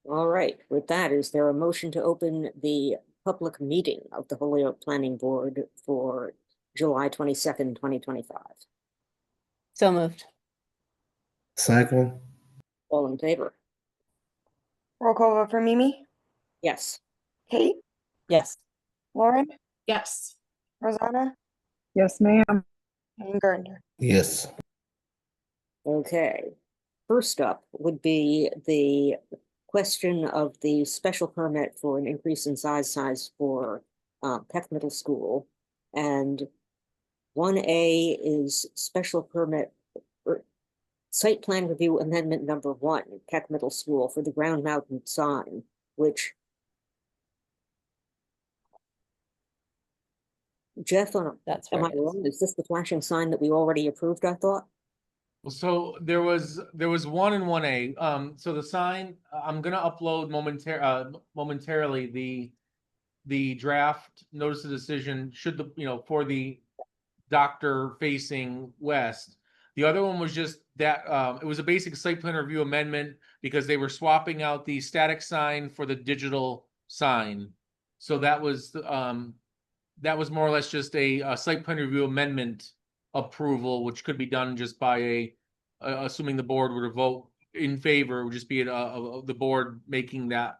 All right, with that, is there a motion to open the public meeting of the Holyoke Planning Board for July 22nd, 2025? So moved. Second. All in favor? Roll call vote for Mimi, Yes. Kate, Yes. Lauren, Yes. Rosanna, Yes, ma'am. and Gardner. Yes. Okay. First up would be the question of the special permit for an increase in size for Peck Middle School. And 1A is special permit or site plan review amendment number 1, Peck Middle School for the ground mounted sign, which Jeff, That's am I where it is. wrong? Is this the flashing sign that we already approved, I thought? So there was 1 and 1A. So the sign, I'm gonna upload momentarily the draft notice of decision should for the doctor facing west. The other one was just that it was a basic site plan review amendment because they were swapping out the static sign for the digital sign. So that was more or less just a site plan review amendment approval, which could be done just by assuming the board were to vote in favor, it would just be the board making that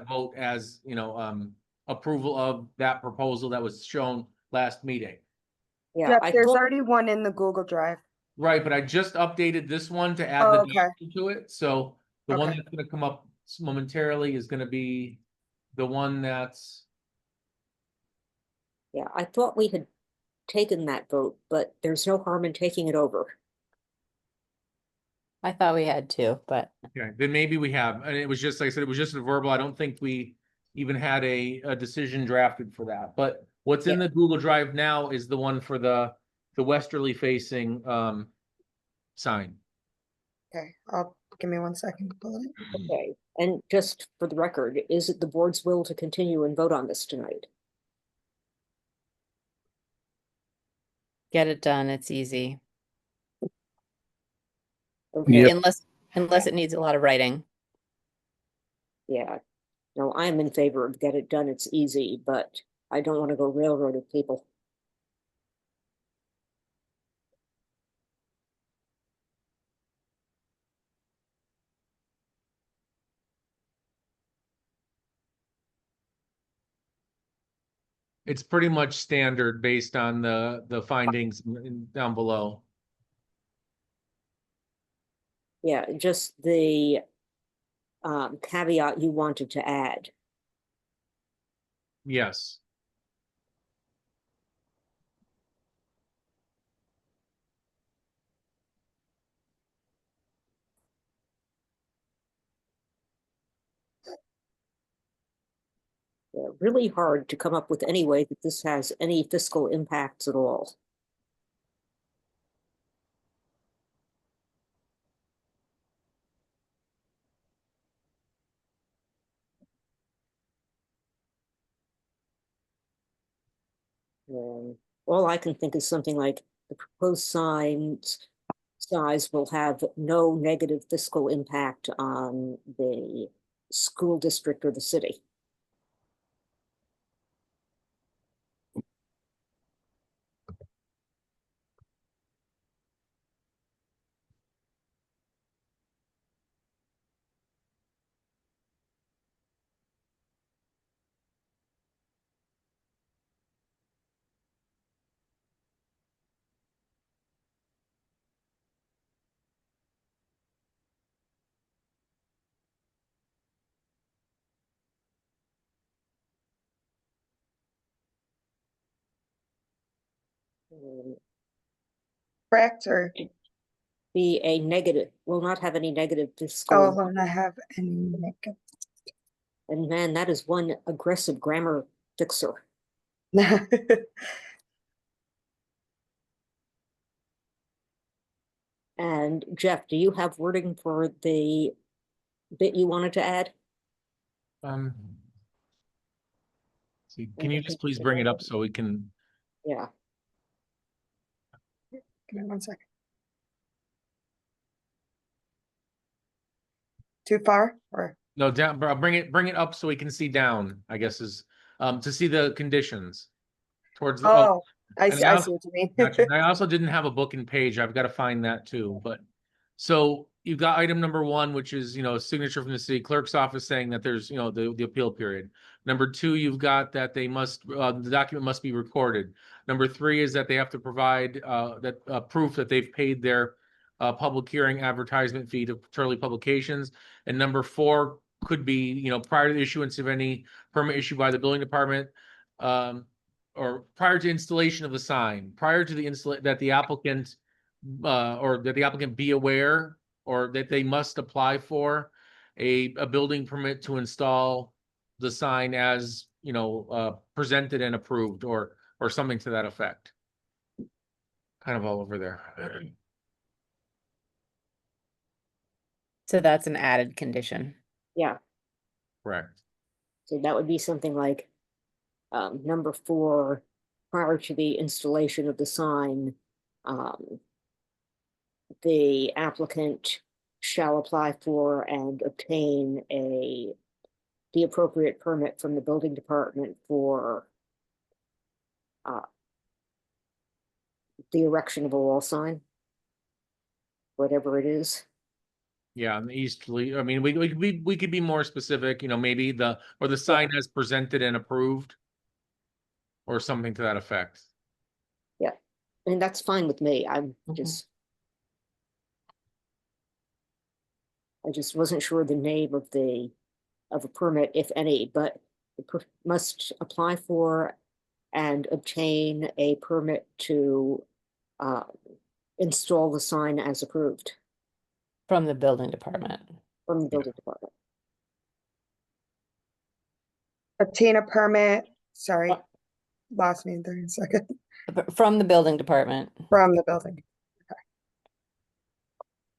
vote as approval of that proposal that was shown last meeting. Yeah, Jeff, I there's thought, already one in the Google Drive. Right, but I just updated this one to add Oh, the okay. document to it. So the one Okay. that's going to come up momentarily is going to be the one that's yeah, I thought we had taken that vote, but there's no harm in taking it over. I thought we had two, but okay. Then maybe we have, and it was just like I said, it was just a verbal. I don't think we even had a decision drafted for that. But what's in the Google Drive now is the one for the westerly facing sign. Okay, give me 1 second to pull it. Okay, and just for the record, is it the board's will to continue and vote on this tonight? get it done. It's easy. Okay, Yep. Unless it needs a lot of writing. yeah. No, I'm in favor of get it done, it's easy, but I don't want to go railroading people. It's pretty much standard based on the findings down below. Yeah, just the caveat you wanted to add. Yes. Really hard to come up with any way that this has any fiscal impacts at all. All I can think is something like the proposed signs size will have no negative fiscal impact on the school district or the city. Correct, or Be a negative, will not have any negative oh, fiscal. will not have any makeup. And man, that is one aggressive grammar fixer. And Jeff, do you have wording for the bit you wanted to add? See, can you just please bring it up so we can? Yeah, Give me 1 second. Too far, or No, down, bro, bring it up so we can see down, I guess is, to see the conditions. Towards the, Oh, I and see, I I also- see what you mean. gotcha. And I also didn't have a book and page. I've got to find that too, but. So you've got item number 1, which is, a signature from the city clerk's office saying that there's, the appeal period. Number 2, you've got that they must, the document must be recorded. Number 3 is that they have to provide, that, proof that they've paid their, public hearing advertisement fee to Turley Publications. And number 4 could be, prior to the issuance of any permit issued by the building department, or prior to installation of the sign, prior to the that the applicant, or that the applicant be aware, or that they must apply for a building permit to install the sign as, presented and approved, or something to that effect. Kind of all over there. So that's an added condition. Yeah, Correct. so that would be something like, number 4, prior to the installation of the sign, the applicant shall apply for and obtain the appropriate permit from the building department for the erection of a wall sign, whatever it is. Yeah, on the easterly, I mean, we could be more specific, maybe the sign as presented and approved. Or something to that effect. And that's fine with me. I'm Mhm. just. I just wasn't sure the name of a permit, if any, but must apply for and obtain a permit to install the sign as approved From the building department. from the building department. Obtain a permit, sorry, lost me in 30 seconds, From the building department. from the building.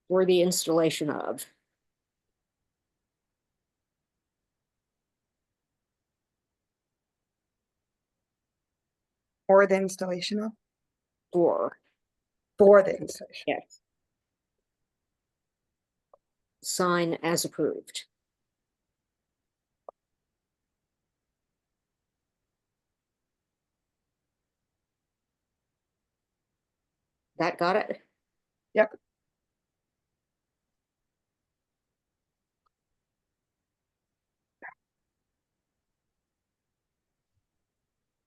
For the installation of. Or the installation of, For, for the installation. yes. Sign as approved. That got it? Yep.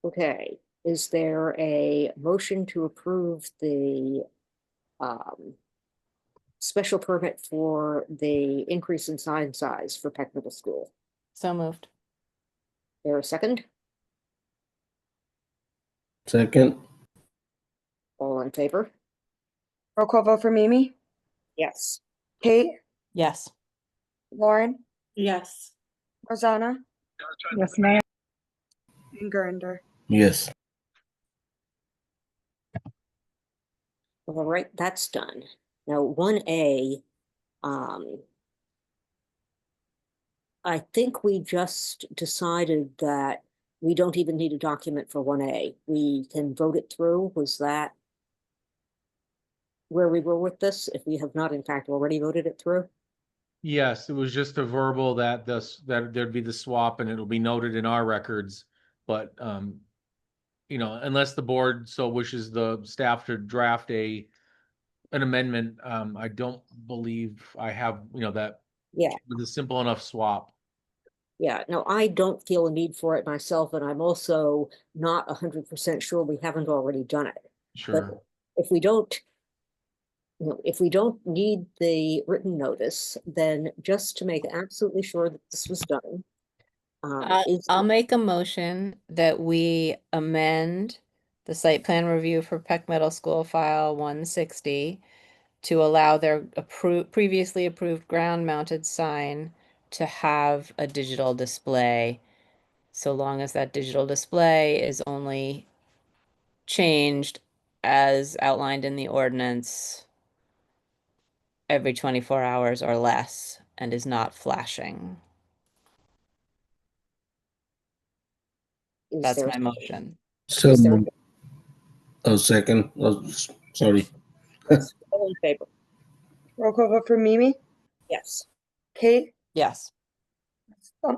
Okay, is there a motion to approve the special permit for the increase in sign size for Peck Middle School? So moved. There a second? Second. All in favor? Roll call vote for Mimi, Yes. Kate, Yes. Lauren, Yes. Rosanna, Yes, ma'am. and Gurinder. Yes. All right, that's done. Now, 1A, I think we just decided that we don't even need a document for 1A. We can vote it through. Was that where we were with this, if we have not in fact already voted it through? Yes, it was just a verbal that that there'd be the swap and it'll be noted in our records, but unless the board so wishes the staff to draft an amendment, I don't believe I have, that. Yeah. With a simple enough swap. Yeah, no, I don't feel a need for it myself, and I'm also not 100% sure we haven't already done it. Sure. If we don't, if we don't need the written notice, then just to make absolutely sure that this was done. I'll make a motion that we amend the site plan review for Peck Middle School file 160 to allow their previously approved ground mounted sign to have a digital display, so long as that digital display is only changed as outlined in the ordinance every 24 hours or less and is not flashing. Is That's there- my motion. So, Is there- moved. Oh, second. Oh, sorry. All in favor? Roll call vote for Mimi, Yes. Kate, Yes.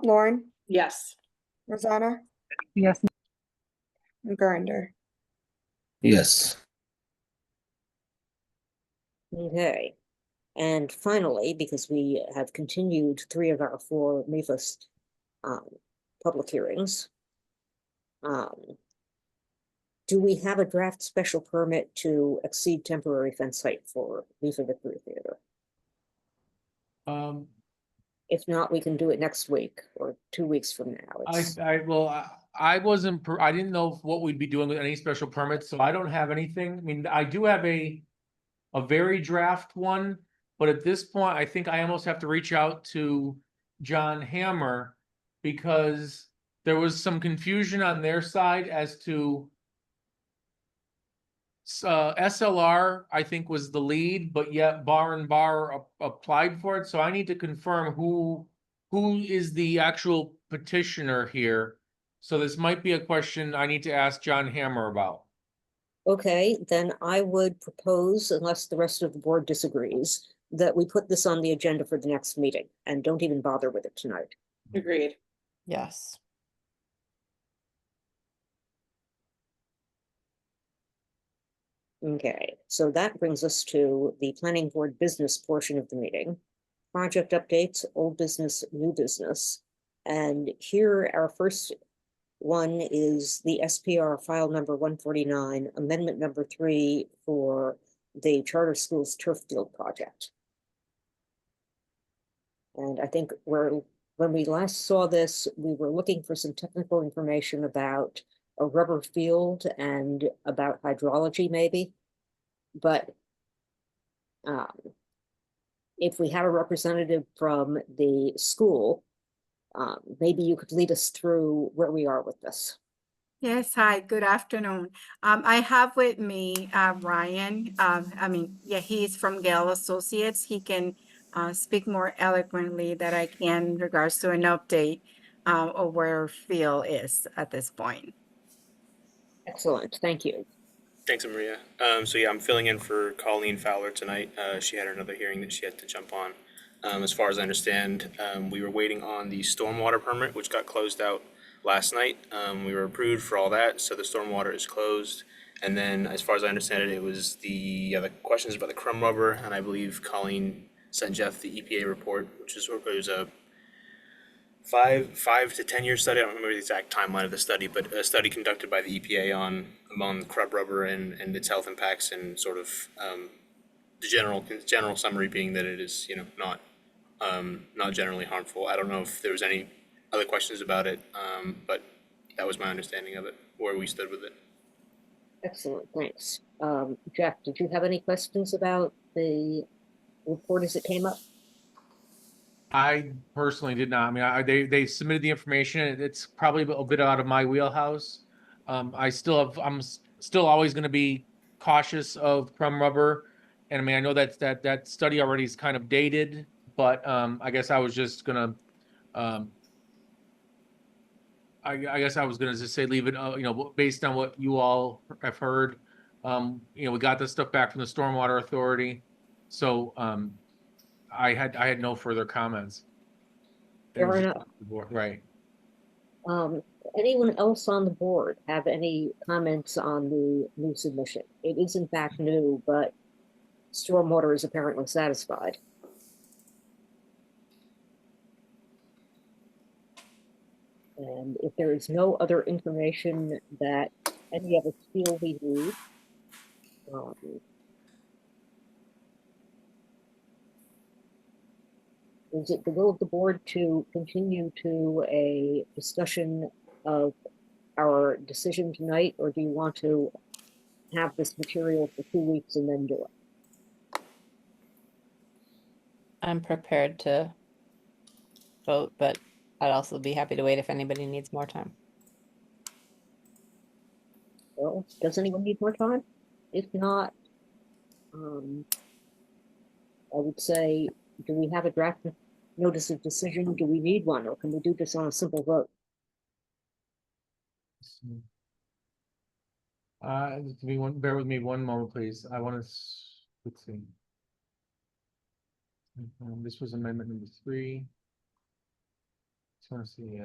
Lauren, Yes. Rosanna, Yes. and Gurinder. Yes. Okay. And finally, because we have continued 3 of our 4 MIFAS public hearings, do we have a draft special permit to exceed temporary fence height for MIFA Victory Theater? If not, we can do it next week or 2 weeks from now. It's, I wasn't, I didn't know what we'd be doing with any special permits, so I don't have anything. I mean, I do have a very draft one, but at this point, I think I almost have to reach out to John Hammer because there was some confusion on their side as to SLR, I think, was the lead, but yet Bar and Bar applied for it. So I need to confirm who is the actual petitioner here. So this might be a question I need to ask John Hammer about. okay, then I would propose, unless the rest of the board disagrees, that we put this on the agenda for the next meeting and don't even bother with it tonight. Agreed. Yes. Okay, so that brings us to the planning board business portion of the meeting. Project updates, old business, new business. And here our first one is the SPR file number 149, amendment number 3 for the charter schools turf field project. And I think when we last saw this, we were looking for some technical information about a rubber field and about hydrology maybe. But if we have a representative from the school, maybe you could lead us through where we are with this. Yes, hi, good afternoon. I have with me Ryan. He's from Gale Associates. He can speak more eloquently than I can in regards to an update of where Phil is at this point. Excellent, thank you. Thanks, Maria. I'm filling in for Colleen Fowler tonight. She had another hearing that she had to jump on. As far as I understand, we were waiting on the stormwater permit, which got closed out last night. We were approved for all that, so the stormwater is closed. And then, as far as I understand it, it was the other questions about the crumb rubber, and I believe Colleen sent Jeff the EPA report, which was a 5 to 10 year study. I don't remember the exact timeline of the study, but a study conducted by the EPA among crab rubber and its health impacts, and sort of the general summary being that it is not generally harmful. I don't know if there was any other questions about it, but that was my understanding of it, where we stood with it. Excellent, thanks. Jeff, did you have any questions about the report as it came up? I personally did not. I mean, they submitted the information. It's probably a bit out of my wheelhouse. I'm still always going to be cautious of crumb rubber, and I mean, I know that study already is kind of dated, but I guess I was just gonna, I guess I was gonna just say leave it. Based on what you all have heard, we got this stuff back from the Stormwater Authority, so I had no further comments. Fair enough. Right. Anyone else on the board have any comments on the new submission? It is in fact new, but stormwater is apparently satisfied. And if there is no other information that any of us feel we need, is it the will of the board to continue to a discussion of our decision tonight, or do you want to have this material for 2 weeks and then do it? I'm prepared to vote, but I'd also be happy to wait if anybody needs more time. Well, does anyone need more time? If not, I would say, do we have a draft notice of decision? Do we need one, or can we do this on a simple vote? Bear with me one moment, please. I want to, let's see. This was amendment number 3. let's see,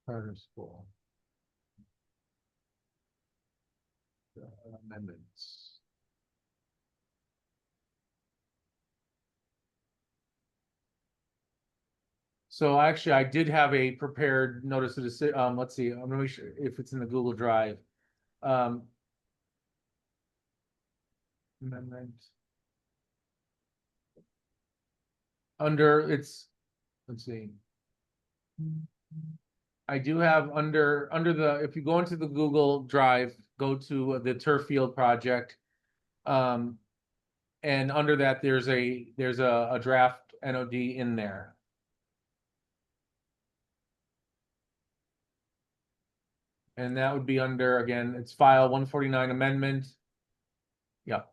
charter school. Amendments. So actually, I did have a prepared notice of the, let's see, I'm gonna make sure if it's in the Google Drive. Amendment. Under it's, let's see. I do have under the, if you go into the Google Drive, go to the turf field project. And under that, there's a draft NOD in there. And that would be under, again, it's file 149 amendment. Yep.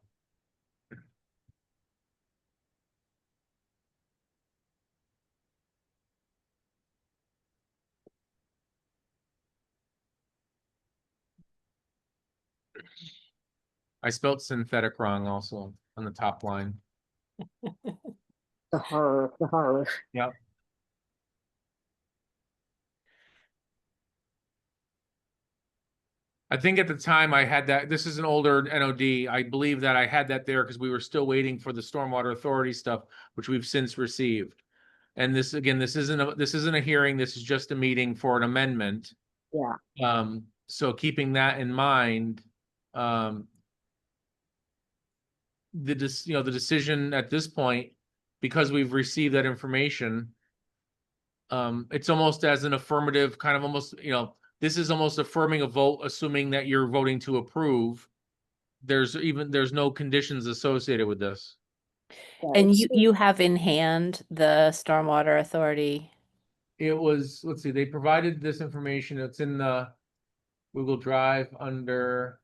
I spelled synthetic wrong also on the top line. The horror, the horror. Yep. I think at the time I had that, this is an older NOD. I believe that I had that there because we were still waiting for the Stormwater Authority stuff, which we've since received. And this, again, this isn't a hearing, this is just a meeting for an amendment. Yeah. So keeping that in mind, the decision at this point, because we've received that information, it's almost as an affirmative kind of almost, this is almost affirming a vote, assuming that you're voting to approve. There's no conditions associated with this. Yeah, And it's- you have in hand the Stormwater Authority. It was, let's see, they provided this information. It's in the Google Drive under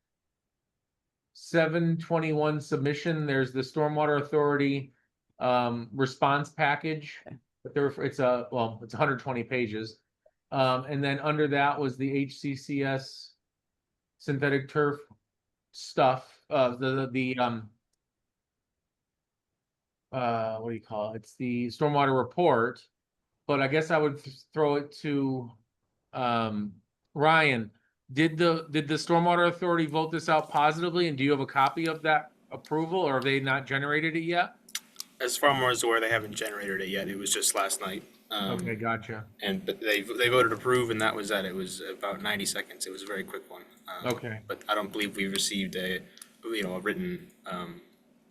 721 submission. There's the Stormwater Authority response package. But it's 120 pages. And then under that was the HCCS synthetic turf stuff. What do you call it? It's the stormwater report. But I guess I would throw it to Ryan. Did the Stormwater Authority vote this out positively? And do you have a copy of that approval, or have they not generated it yet? As far as aware, they haven't generated it yet. It was just last night. Okay, gotcha. But they voted approve, and that was that. It was about 90 seconds. It was a very quick one. Okay. But I don't believe we received a written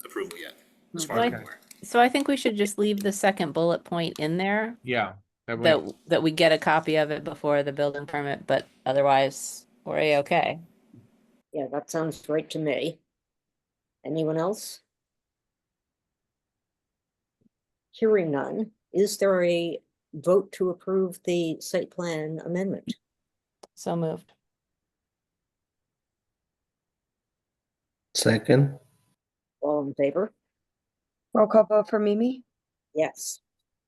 approval yet, as far So as I- I'm aware. So I think we should just leave the second bullet point in there, Yeah. That that we get a copy of it before the building permit, but otherwise we're A-okay. Yeah, that sounds right to me. Anyone else? Hearing none, is there a vote to approve the site plan amendment? So moved. Second, All in favor? Roll call vote for Mimi, Yes.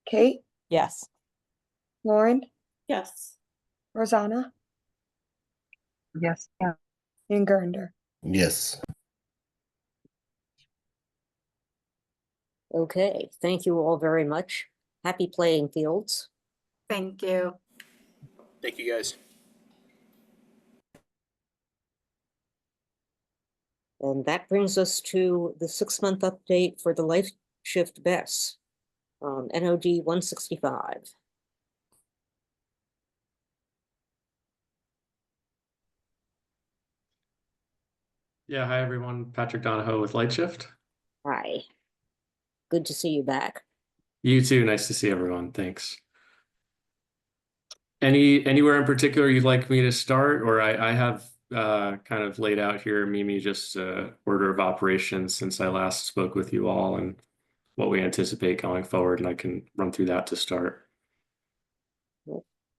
Kate, Yes. Lauren, Yes. Rosanna, Yes. and Gurinder. yes. Okay, thank you all very much. Happy playing fields. Thank you. Thank you, guys. And that brings us to the 6-month update for the Life Shift BES, NOD 165. Yeah, hi everyone. Patrick Donahoe with Lightshift. Hi. Good to see you back. You too. Nice to see everyone. Thanks. Anywhere in particular you'd like me to start, or I have kind of laid out here, Mimi, just order of operations since I last spoke with you all and what we anticipate going forward, and I can run through that to start.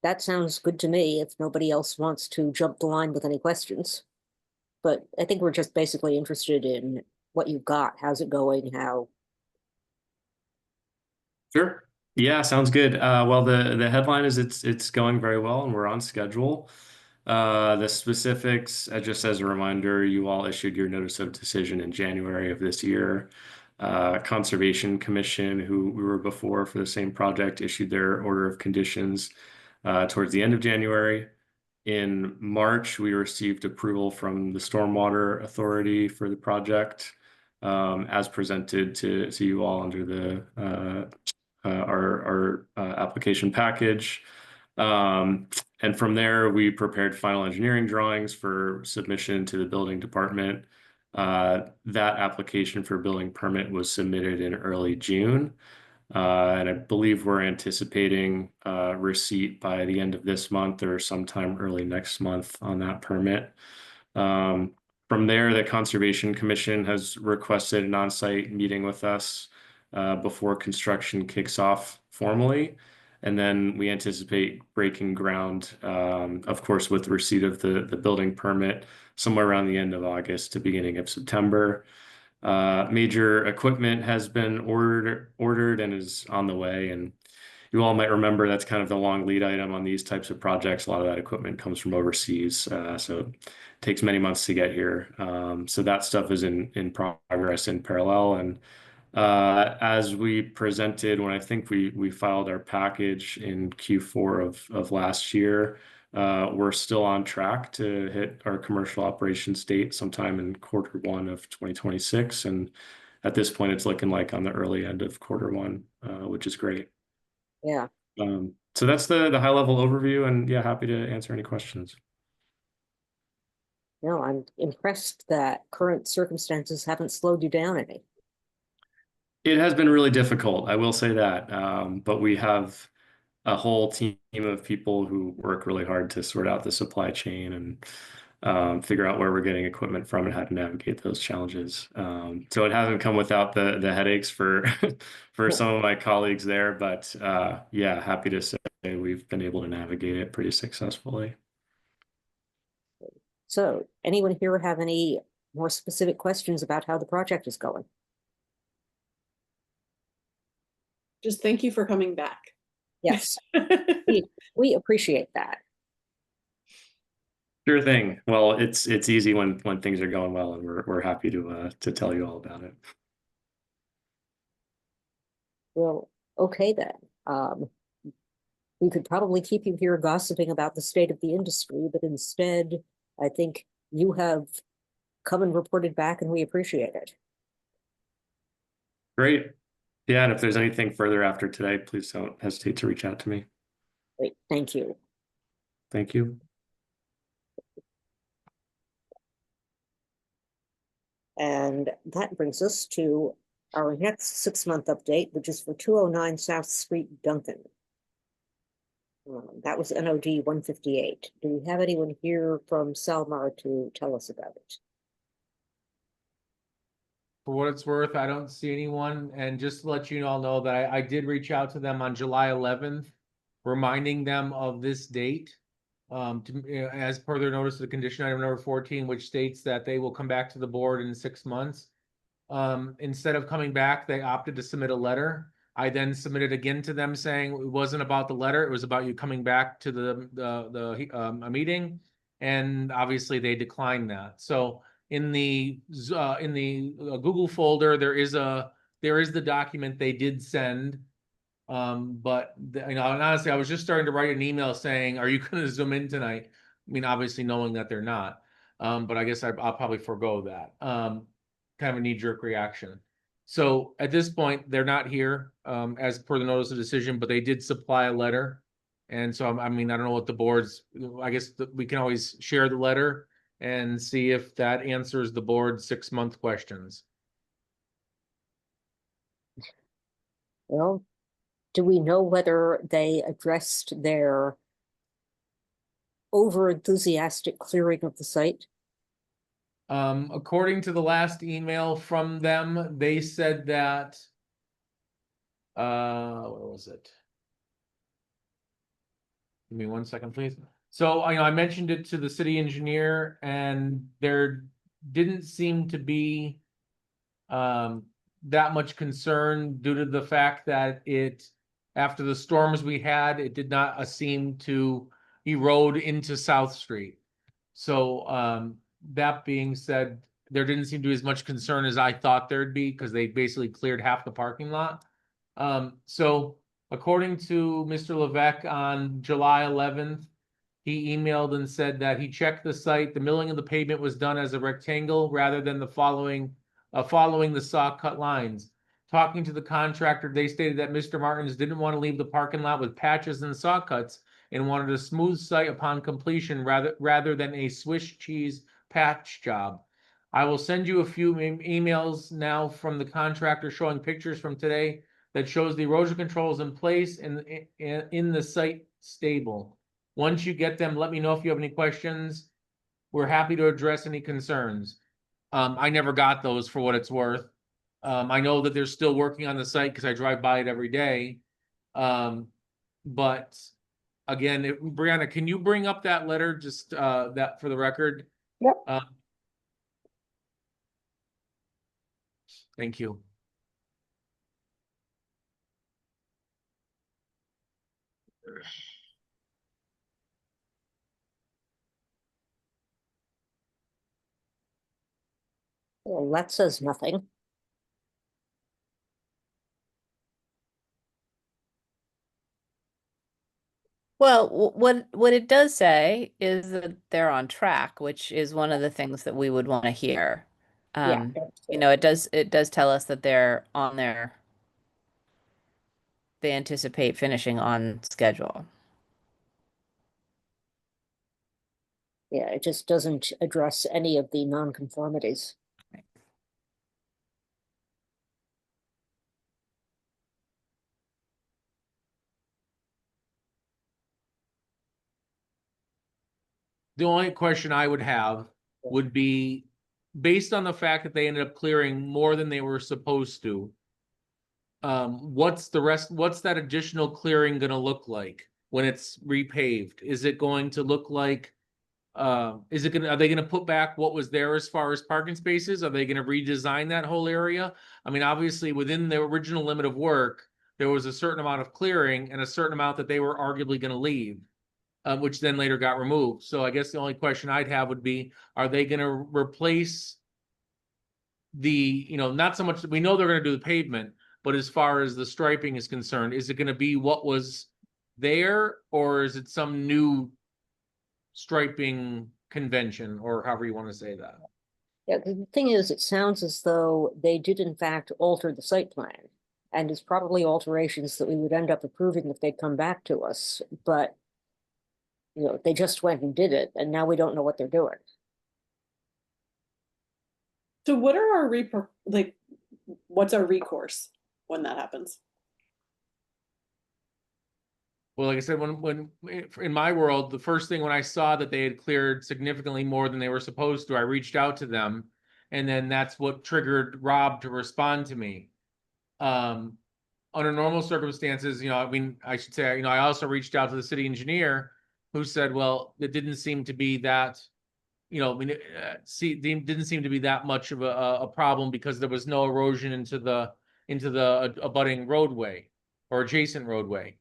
That sounds good to me if nobody else wants to jump the line with any questions. But I think we're just basically interested in what you've got. How's it going? How? Sure. Yeah, sounds good. Well, the headline is it's going very well and we're on schedule. The specifics, just as a reminder, you all issued your notice of decision in January of this year. Conservation Commission, who we were before for the same project, issued their order of conditions towards the end of January. In March, we received approval from the Stormwater Authority for the project, as presented to you all under the our application package. And from there, we prepared final engineering drawings for submission to the building department. That application for building permit was submitted in early June. And I believe we're anticipating receipt by the end of this month or sometime early next month on that permit. From there, the Conservation Commission has requested an on-site meeting with us before construction kicks off formally. And then we anticipate breaking ground, of course, with receipt of the building permit somewhere around the end of August to beginning of September. Major equipment has been ordered and is on the way. And you all might remember that's kind of the long lead item on these types of projects. A lot of that equipment comes from overseas, so it takes many months to get here. So that stuff is in progress in parallel. And as we presented when I think we filed our package in Q4 of last year, we're still on track to hit our commercial operations date sometime in Q1 of 2026. And at this point, it's looking like on the early end of Q1, which is great. Yeah. So that's the high level overview, and yeah, happy to answer any questions. No, I'm impressed that current circumstances haven't slowed you down any. It has been really difficult, I will say that. But we have a whole team of people who work really hard to sort out the supply chain and figure out where we're getting equipment from and how to navigate those challenges. So it hasn't come without the headaches for for some of my colleagues there, but yeah, happy to say we've been able to navigate it pretty successfully. So, anyone here have any more specific questions about how the project is going? Just thank you for coming back. Yes, we appreciate that. Sure thing. Well, it's easy when things are going well, and we're happy to tell you all about it. Well, okay then. We could probably keep you here gossiping about the state of the industry, but instead, I think you have come and reported back, and we appreciate it. Great. Yeah, and if there's anything further after today, please don't hesitate to reach out to me. Great, thank you. Thank you. And that brings us to our next 6-month update, which is for 209 South Street, Duncan. That was NOD 158. Do we have anyone here from Salmar to tell us about it? For what it's worth, I don't see anyone. And just to let you all know that I did reach out to them on July 11th, reminding them of this date. As per their notice of the condition item number 14, which states that they will come back to the board in 6 months. Instead of coming back, they opted to submit a letter. I then submitted again to them saying it wasn't about the letter, it was about you coming back to a meeting, and obviously they declined that. So in the Google folder, there is the document they did send. But and honestly, I was just starting to write an email saying, "Are you going to Zoom in tonight?" I mean, obviously knowing that they're not. But I guess I'll probably forego that. Kind of a knee-jerk reaction. So at this point, they're not here as per the notice of decision, but they did supply a letter. And so I mean, I don't know what the board's. I guess we can always share the letter and see if that answers the board's 6-month questions. Well, do we know whether they addressed their over-enthusiastic clearing of the site? According to the last email from them, they said that, what was it? Give me 1 second, please. So, I mentioned it to the city engineer, and there didn't seem to be that much concern due to the fact that after the storms we had, it did not seem to erode into South Street. So, that being said, there didn't seem to be as much concern as I thought there'd be, because they basically cleared half the parking lot. So according to Mr. Levesque, on July 11th, he emailed and said that he checked the site. The milling of the pavement was done as a rectangle rather than the following the saw cut lines. Talking to the contractor, they stated that Mr. Martins didn't want to leave the parking lot with patches and saw cuts and wanted a smooth site upon completion rather than a Swiss cheese patch job. I will send you a few emails now from the contractor showing pictures from today that shows the erosion controls in place in the site stable. Once you get them, let me know if you have any questions. We're happy to address any concerns. I never got those, for what it's worth. I know that they're still working on the site because I drive by it every day. But again, Brianna, can you bring up that letter, just that for the record? Yep. Thank you. Well, that says nothing. Well, what it does say is that they're on track, which is one of the things that we would want to hear. Yeah. You know, it does tell us that they're on they anticipate finishing on schedule. Yeah, it just doesn't address any of the nonconformities. The only question I would have would be, based on the fact that they ended up clearing more than they were supposed to, what's that additional clearing gonna look like when it's repaved? Is it going to look like, are they gonna put back what was there as far as parking spaces? Are they gonna redesign that whole area? I mean, obviously, within the original limit of work, there was a certain amount of clearing and a certain amount that they were arguably gonna leave. Which then later got removed. So I guess the only question I'd have would be, are they gonna replace not so much, we know they're gonna do the pavement, but as far as the striping is concerned, is it gonna be what was there, or is it some new striping convention, or however you want to say that? Yeah, the thing is, it sounds as though they did in fact alter the site plan. And it's probably alterations that we would end up approving if they'd come back to us, but they just went and did it, and now we don't know what they're doing. So what are our what's our recourse when that happens? Well, like I said, when in my world, the first thing when I saw that they had cleared significantly more than they were supposed to, I reached out to them, and then that's what triggered Rob to respond to me. Under normal circumstances, I should say, I also reached out to the city engineer, who said, well, it didn't seem to be that, didn't seem to be that much of a problem, because there was no erosion into the abutting roadway or adjacent roadway.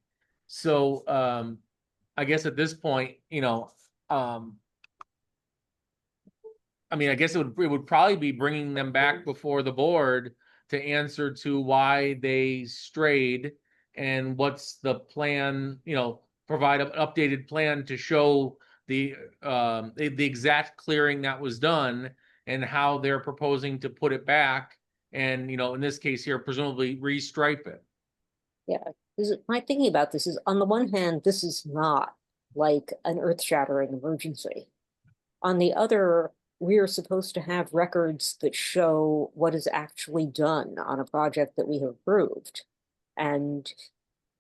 So I guess at this point, I guess it would probably be bringing them back before the board to answer to why they strayed, and what's the plan, provide an updated plan to show the exact clearing that was done and how they're proposing to put it back, and in this case here, presumably restripe it. Yeah, my thinking about this is, on the one hand, this is not like an earth-shattering emergency. On the other, we are supposed to have records that show what is actually done on a project that we have approved. And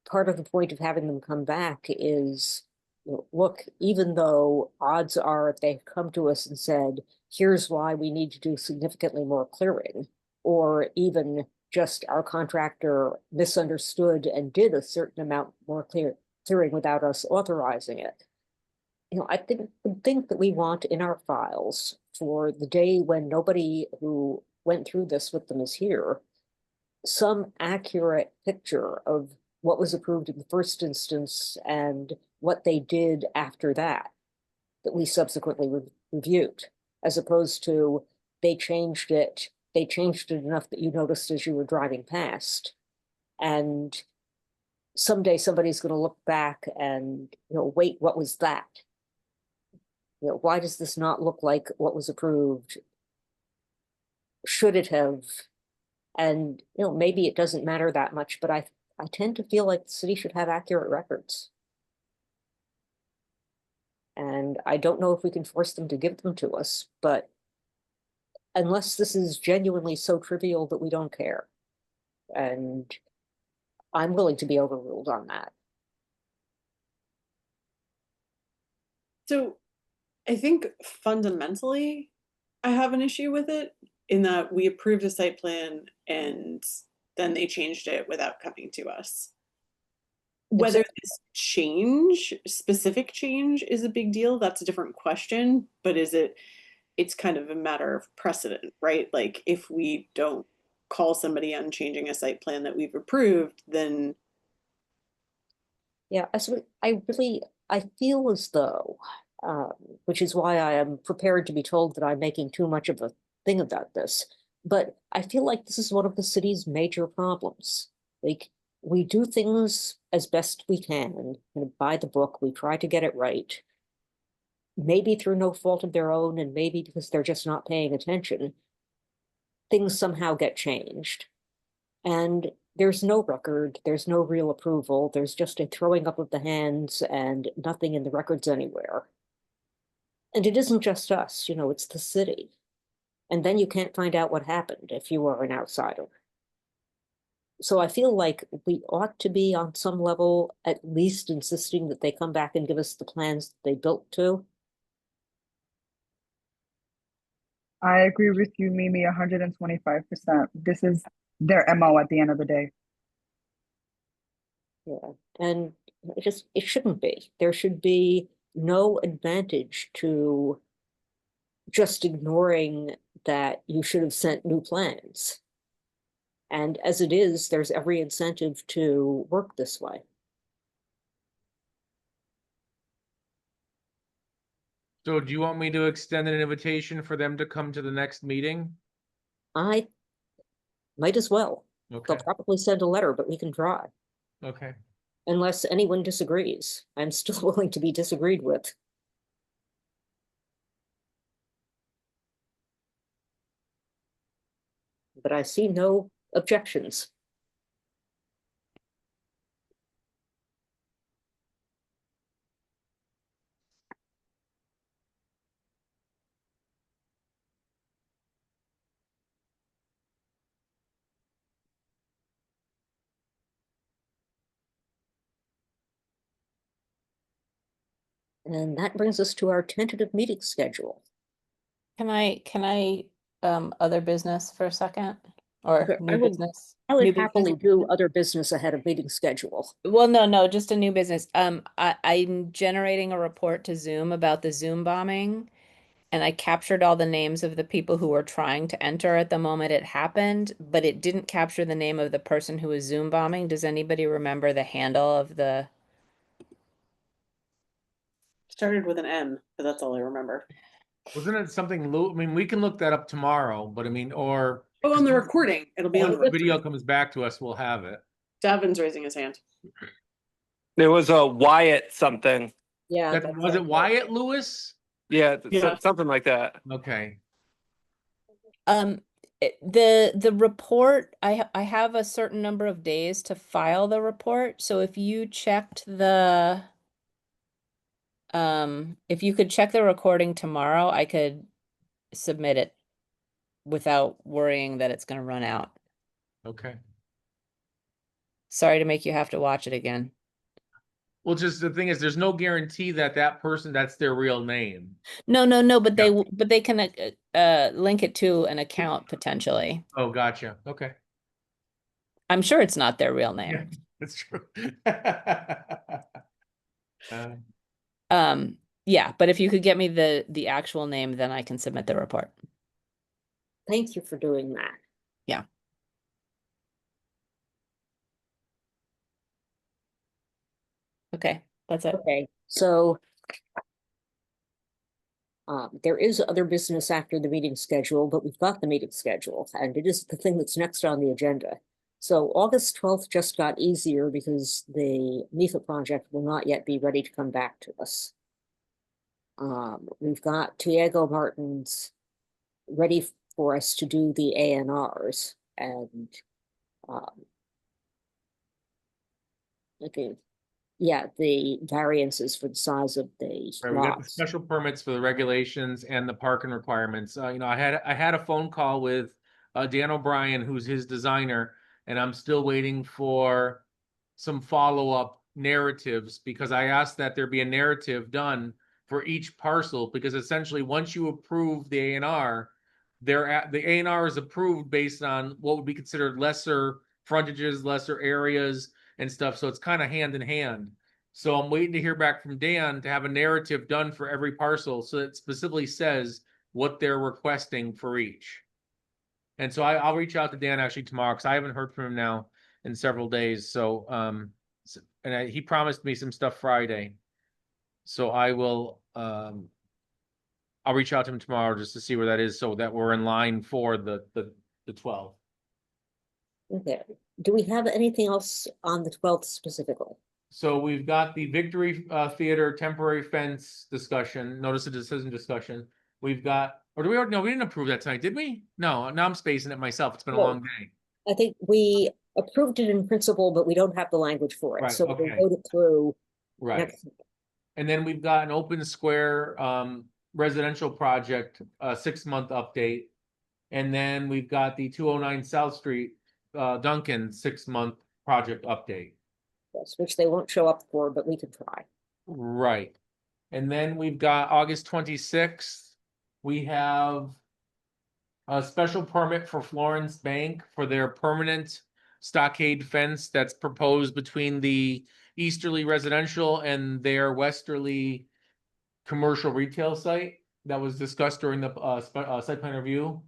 part of the point of having them come back is, look, even though odds are if they come to us and said, here's why we need to do significantly more clearing, or even just our contractor misunderstood and did a certain amount more clearing without us authorizing it. I think that we want in our files, for the day when nobody who went through this with them is here, some accurate picture of what was approved in the first instance and what they did after that we subsequently reviewed, as opposed to they changed it enough that you noticed as you were driving past. And someday somebody's gonna look back and, wait, what was that? Why does this not look like what was approved? Should it have? And, maybe it doesn't matter that much, but I tend to feel like the city should have accurate records. And I don't know if we can force them to give them to us, but unless this is genuinely so trivial that we don't care. And I'm willing to be overruled on that. So I think fundamentally, I have an issue with it in that we approved a site plan and then they changed it without coming to us. Whether this specific change is a big deal, that's a different question, but it's kind of a matter of precedent, right? Like if we don't call somebody on changing a site plan that we've approved, then. Yeah, I feel as though, which is why I am prepared to be told that I'm making too much of a thing about this, but I feel like this is one of the city's major problems. Like, we do things as best we can, by the book, we try to get it right. Maybe through no fault of their own, and maybe because they're just not paying attention, things somehow get changed. And there's no record, there's no real approval, there's just a throwing up of the hands and nothing in the records anywhere. And it isn't just us, it's the city. And then you can't find out what happened if you are an outsider. So I feel like we ought to be on some level at least insisting that they come back and give us the plans that they built to. I agree with you, Mimi, 125%. This is their MO at the end of the day. Yeah, and it shouldn't be. There should be no advantage to just ignoring that you should have sent new plans. And as it is, there's every incentive to work this way. So do you want me to extend an invitation for them to come to the next meeting? I might as well. Okay, They'll probably send a letter, but we can try. okay. Unless anyone disagrees. I'm still willing to be disagreed with. But I see no objections. And that brings us to our tentative meeting schedule. Can I, other business for a second? Or Okay, new business? I New would business? happily do other business ahead of meeting schedule. Well, no, just a new business. I'm generating a report to Zoom about the Zoom bombing. And I captured all the names of the people who were trying to enter at the moment it happened, but it didn't capture the name of the person who was Zoom bombing. Does anybody remember the handle of the? Started with an M, but that's all I remember. Wasn't it something, I mean, we can look that up tomorrow, but I mean, or Oh, on the recording, it'll be on once the the video comes back to us, we'll have it. Davin's raising his hand. There was a Wyatt something. Yeah. Was it Wyatt Lewis? Yeah, Yeah. something like that. Okay. The report, I have a certain number of days to file the report. So if you checked if you could check the recording tomorrow, I could submit it without worrying that it's going to run out. Okay. Sorry to make you have to watch it again. Well, just the thing is, there's no guarantee that that person, that's their real name. No, but Yeah. they can link it to an account potentially. Oh, gotcha. Okay. I'm sure it's not their real name. Yeah, that's true. Yeah, but if you could get me the actual name, then I can submit the report. Thank you for doing that. Yeah. Okay, that's it. Okay, so There is other business after the meeting schedule, but we've got the meeting schedule, and it is the thing that's next on the agenda. So August 12th just got easier because the NEFA project will not yet be ready to come back to us. We've got Tiago Martins ready for us to do the ANRs, and okay, yeah, the variances for the size of the Right, we got the lots. special permits for the regulations and the parking requirements. You know, I had a phone call with Dan O'Brien, who's his designer, and I'm still waiting for some follow-up narratives because I asked that there be a narrative done for each parcel because essentially once you approve the A&R, the A&R is approved based on what would be considered lesser frontages, lesser areas and stuff. So it's kind of hand in hand. So I'm waiting to hear back from Dan to have a narrative done for every parcel so it specifically says what they're requesting for each. And so I'll reach out to Dan actually tomorrow because I haven't heard from him now in several days. So he promised me some stuff Friday. So I will I'll reach out to him tomorrow just to see where that is so that we're in line for the 12th. Okay. Do we have anything else on the 12th specifically? So we've got the Victory Theater temporary fence discussion, notice of decision discussion. We've got, or do we already, no, we didn't approve that tonight, did we? No, now I'm spacing it myself. It's been a No. long day. I think we approved it in principle, but we don't have the language for it. Right, So we'll okay. vote it through. Right. next- And then we've got an open square residential project, 6-month update. And then we've got the 209 South Street Duncan 6-month project update. Yes, which they won't show up for, but we can try. Right. And then we've got August 26th. We have a special permit for Florence Bank for their permanent stockade fence that's proposed between the easterly residential and their westerly commercial retail site that was discussed during the site plan review.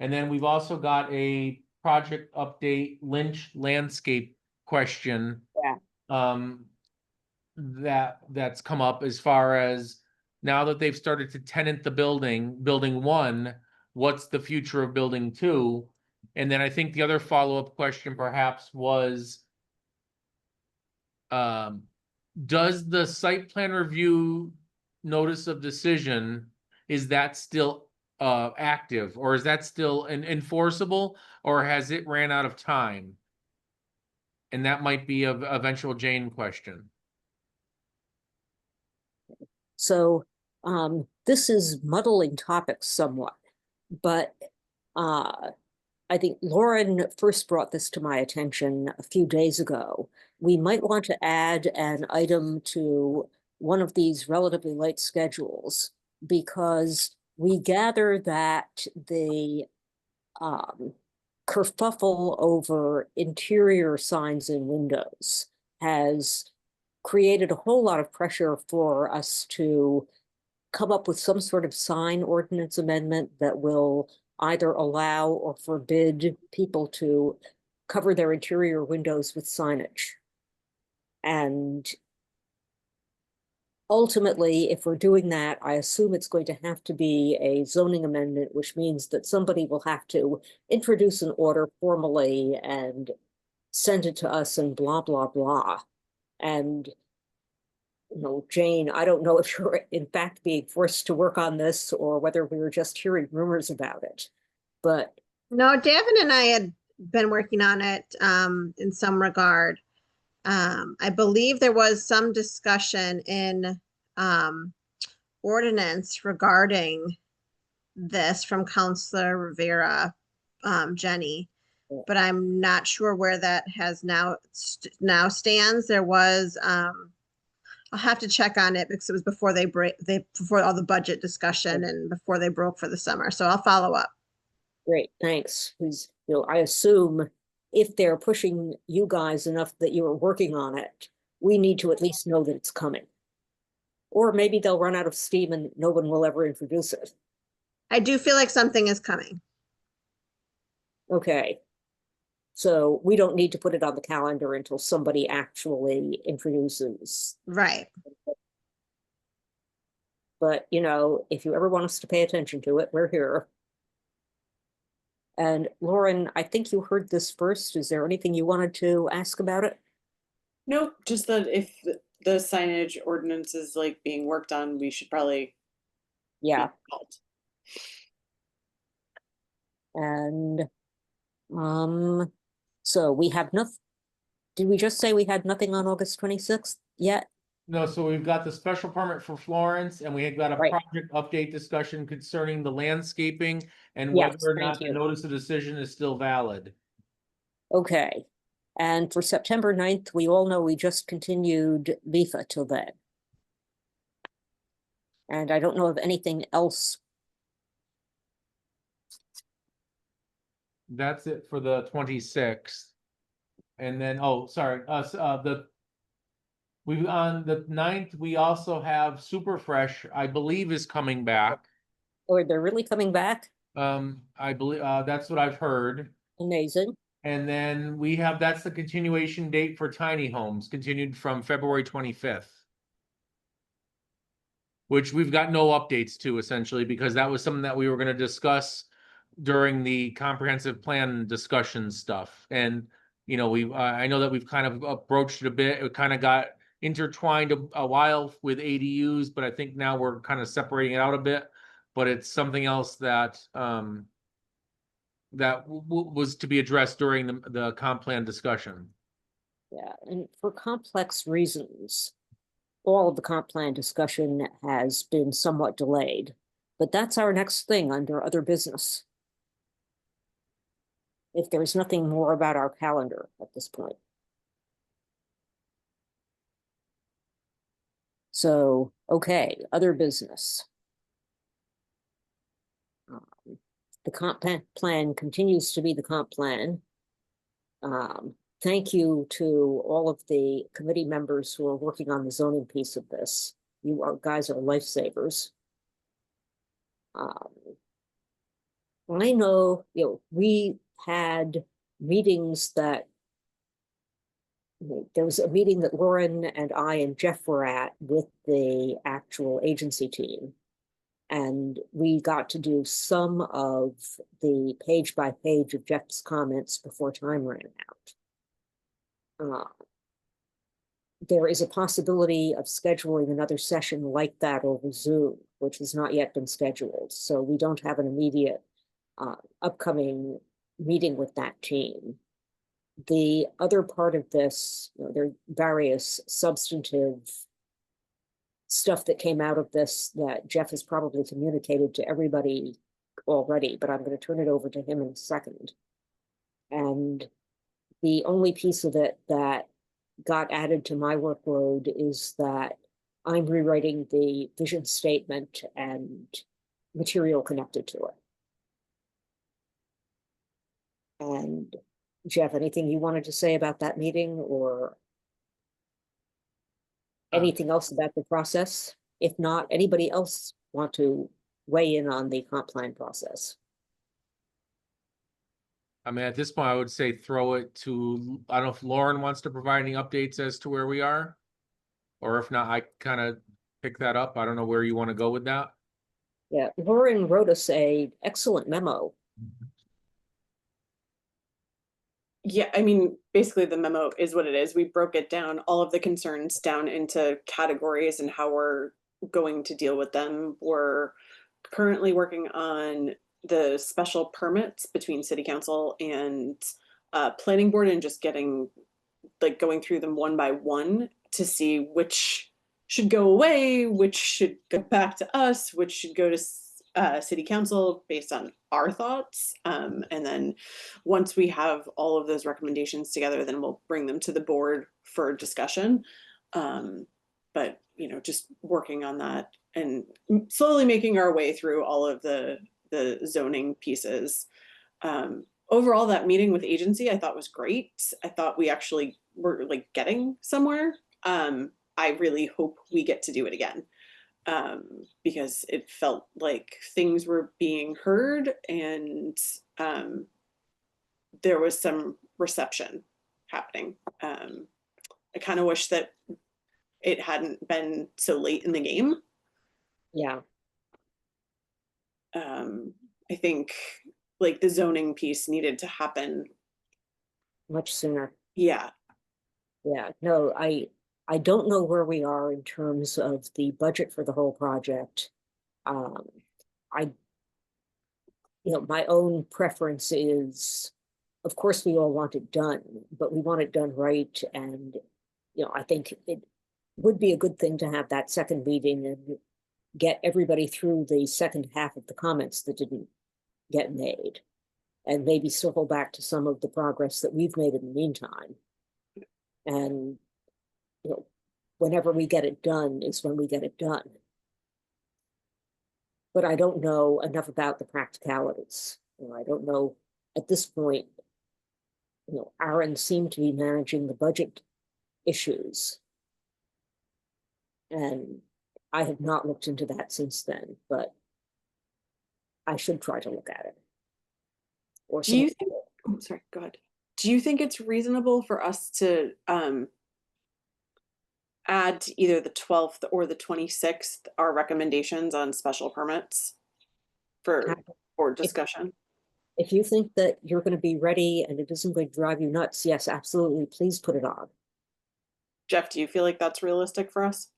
And then we've also got a project update Lynch landscape question. Yeah. That's come up as far as now that they've started to tenant the building 1, what's the future of building 2? And then I think the other follow-up question perhaps was, does the site plan review notice of decision, is that still active, or is that still enforceable, or has it ran out of time? And that might be a eventual Jane question. So this is muddling topics somewhat, but I think Lauren first brought this to my attention a few days ago. We might want to add an item to one of these relatively light schedules because we gather that the kerfuffle over interior signs and windows has created a whole lot of pressure for us to come up with some sort of sign ordinance amendment that will either allow or forbid people to cover their interior windows with signage. And ultimately, if we're doing that, I assume it's going to have to be a zoning amendment, which means that somebody will have to introduce an order formally and send it to us and blah, blah, blah. And, you know, Jane, I don't know if you're in fact being forced to work on this or whether we were just hearing rumors about it, but. No, Davin and I had been working on it in some regard. I believe there was some discussion in ordinance regarding this from Councilor Rivera, Jenny, but I'm not sure where that has now stands. There was I'll have to check on it because it was before before all the budget discussion and before they broke for the summer. So I'll follow up. Great, thanks. Because, you know, I assume if they're pushing you guys enough that you are working on it, we need to at least know that it's coming. Or maybe they'll run out of steam and no one will ever introduce it. I do feel like something is coming. Okay. So we don't need to put it on the calendar until somebody actually introduces. Right. But, you know, if you ever want us to pay attention to it, we're here. And Lauren, I think you heard this first. Is there anything you wanted to ask about it? Nope, just that if the signage ordinance is like being worked on, we should probably be Yeah, involved. and, so we have nothing. Did we just say we had nothing on August 26th yet? No, so we've got the special permit for Florence and we had got a Right. project update discussion concerning the landscaping and Yes, whether or thank not the you. notice of decision is still valid. Okay. And for September 9th, we all know we just continued VIFA till then. And I don't know of anything else. That's it for the 26th. And then, oh, sorry, we on the 9th, we also have Super Fresh, I believe is coming back. Or they're really coming back? I believe, that's what I've heard. Amazing. And then we have, that's the continuation date for tiny homes, continued from February 25th. Which we've got no updates to essentially, because that was something that we were gonna discuss during the comprehensive plan discussion stuff. And, you know, I know that we've kind of broached it a bit. It kind of got intertwined a while with ADUs, but I think now we're kind of separating it out a bit. But it's something else that, was to be addressed during the comp plan discussion. Yeah, and for complex reasons, all of the comp plan discussion has been somewhat delayed. But that's our next thing under other business. If there's nothing more about our calendar at this point. So, okay, other business. The comp plan continues to be the comp plan. Thank you to all of the committee members who are working on the zoning piece of this. You guys are lifesavers. I know, you know, we had meetings that there was a meeting that Lauren and I and Jeff were at with the actual agency team. And we got to do some of the page by page of Jeff's comments before time ran out. There is a possibility of scheduling another session like that over Zoom, which has not yet been scheduled. So we don't have an immediate upcoming meeting with that team. The other part of this, you know, there are various substantive stuff that came out of this that Jeff has probably communicated to everybody already, but I'm going to turn it over to him in a second. And the only piece of it that got added to my workload is that I'm rewriting the vision statement and material connected to it. And Jeff, anything you wanted to say about that meeting or anything else about the process? If not, anybody else want to weigh in on the comp plan process? I mean, at this point, I would say throw it to, I don't know if Lauren wants to provide any updates as to where we are. Or if not, I kind of pick that up. I don't know where you want to go with that. Yeah, Lauren wrote us a excellent memo. Yeah, I mean, basically the memo is what it is. We broke it down, all of the concerns down into categories and how we're going to deal with them. We're currently working on the special permits between city council and planning board and just getting, like, going through them one by one to see which should go away, which should go back to us, which should go to city council based on our thoughts. And then once we have all of those recommendations together, then we'll bring them to the board for discussion. But, you know, just working on that and slowly making our way through all of the zoning pieces. Overall, that meeting with agency I thought was great. I thought we actually were like getting somewhere. I really hope we get to do it again. Because it felt like things were being heard and there was some reception happening. I kind of wish that it hadn't been so late in the game. Yeah, I think like the zoning piece needed to happen. much sooner. Yeah. Yeah, no, I don't know where we are in terms of the budget for the whole project. I, my own preference is, of course, we all want it done, but we want it done right. And, I think it would be a good thing to have that second meeting and get everybody through the second half of the comments that didn't get made. And maybe circle back to some of the progress that we've made in the meantime. And, whenever we get it done is when we get it done. But I don't know enough about the practicalities. I don't know at this point, Aaron seemed to be managing the budget issues. And I have not looked into that since then, but I should try to look at it. Or Do you someone- think, oh, sorry, go ahead. Do you think it's reasonable for us to add to either the 12th or the 26th our recommendations on special permits for board discussion? If you think that you're going to be ready and it isn't going to drive you nuts, yes, absolutely, please put it on. Jeff, do you feel like that's realistic for us?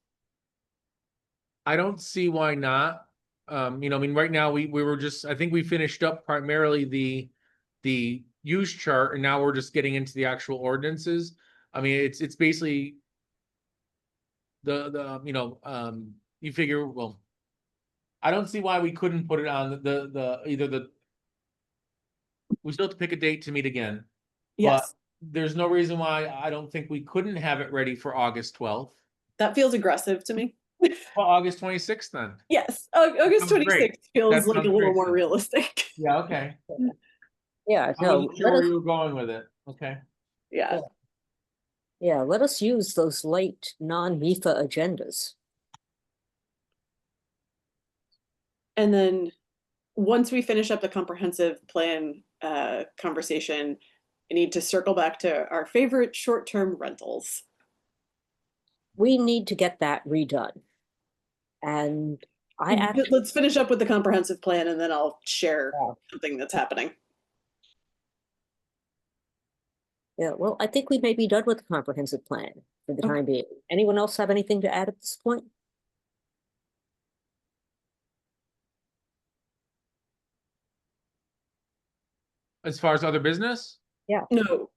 I don't see why not. I mean, right now we were just, I think we finished up primarily the use chart, and now we're just getting into the actual ordinances. I mean, it's basically you figure, well, I don't see why we couldn't put it on we still have to pick a date to meet again. Yes. But there's no reason why I don't think we couldn't have it ready for August 12th. That feels aggressive to me. Well, August 26th then. Yes, August sounds great. 26th feels That like a sounds little great. more realistic. Yeah, okay. Yeah, I no, wasn't sure where you were going with it. Okay. Yeah. yeah, let us use those late non-MIFA agendas. And then once we finish up the comprehensive plan conversation, I need to circle back to our favorite short-term rentals. We need to get that redone. And I actually, Let's finish up with the comprehensive plan and then I'll share Yeah. something that's happening. yeah, well, I think we may be done with the comprehensive plan for the Okay. time being. Anyone else have anything to add at this point? As far as other business? No,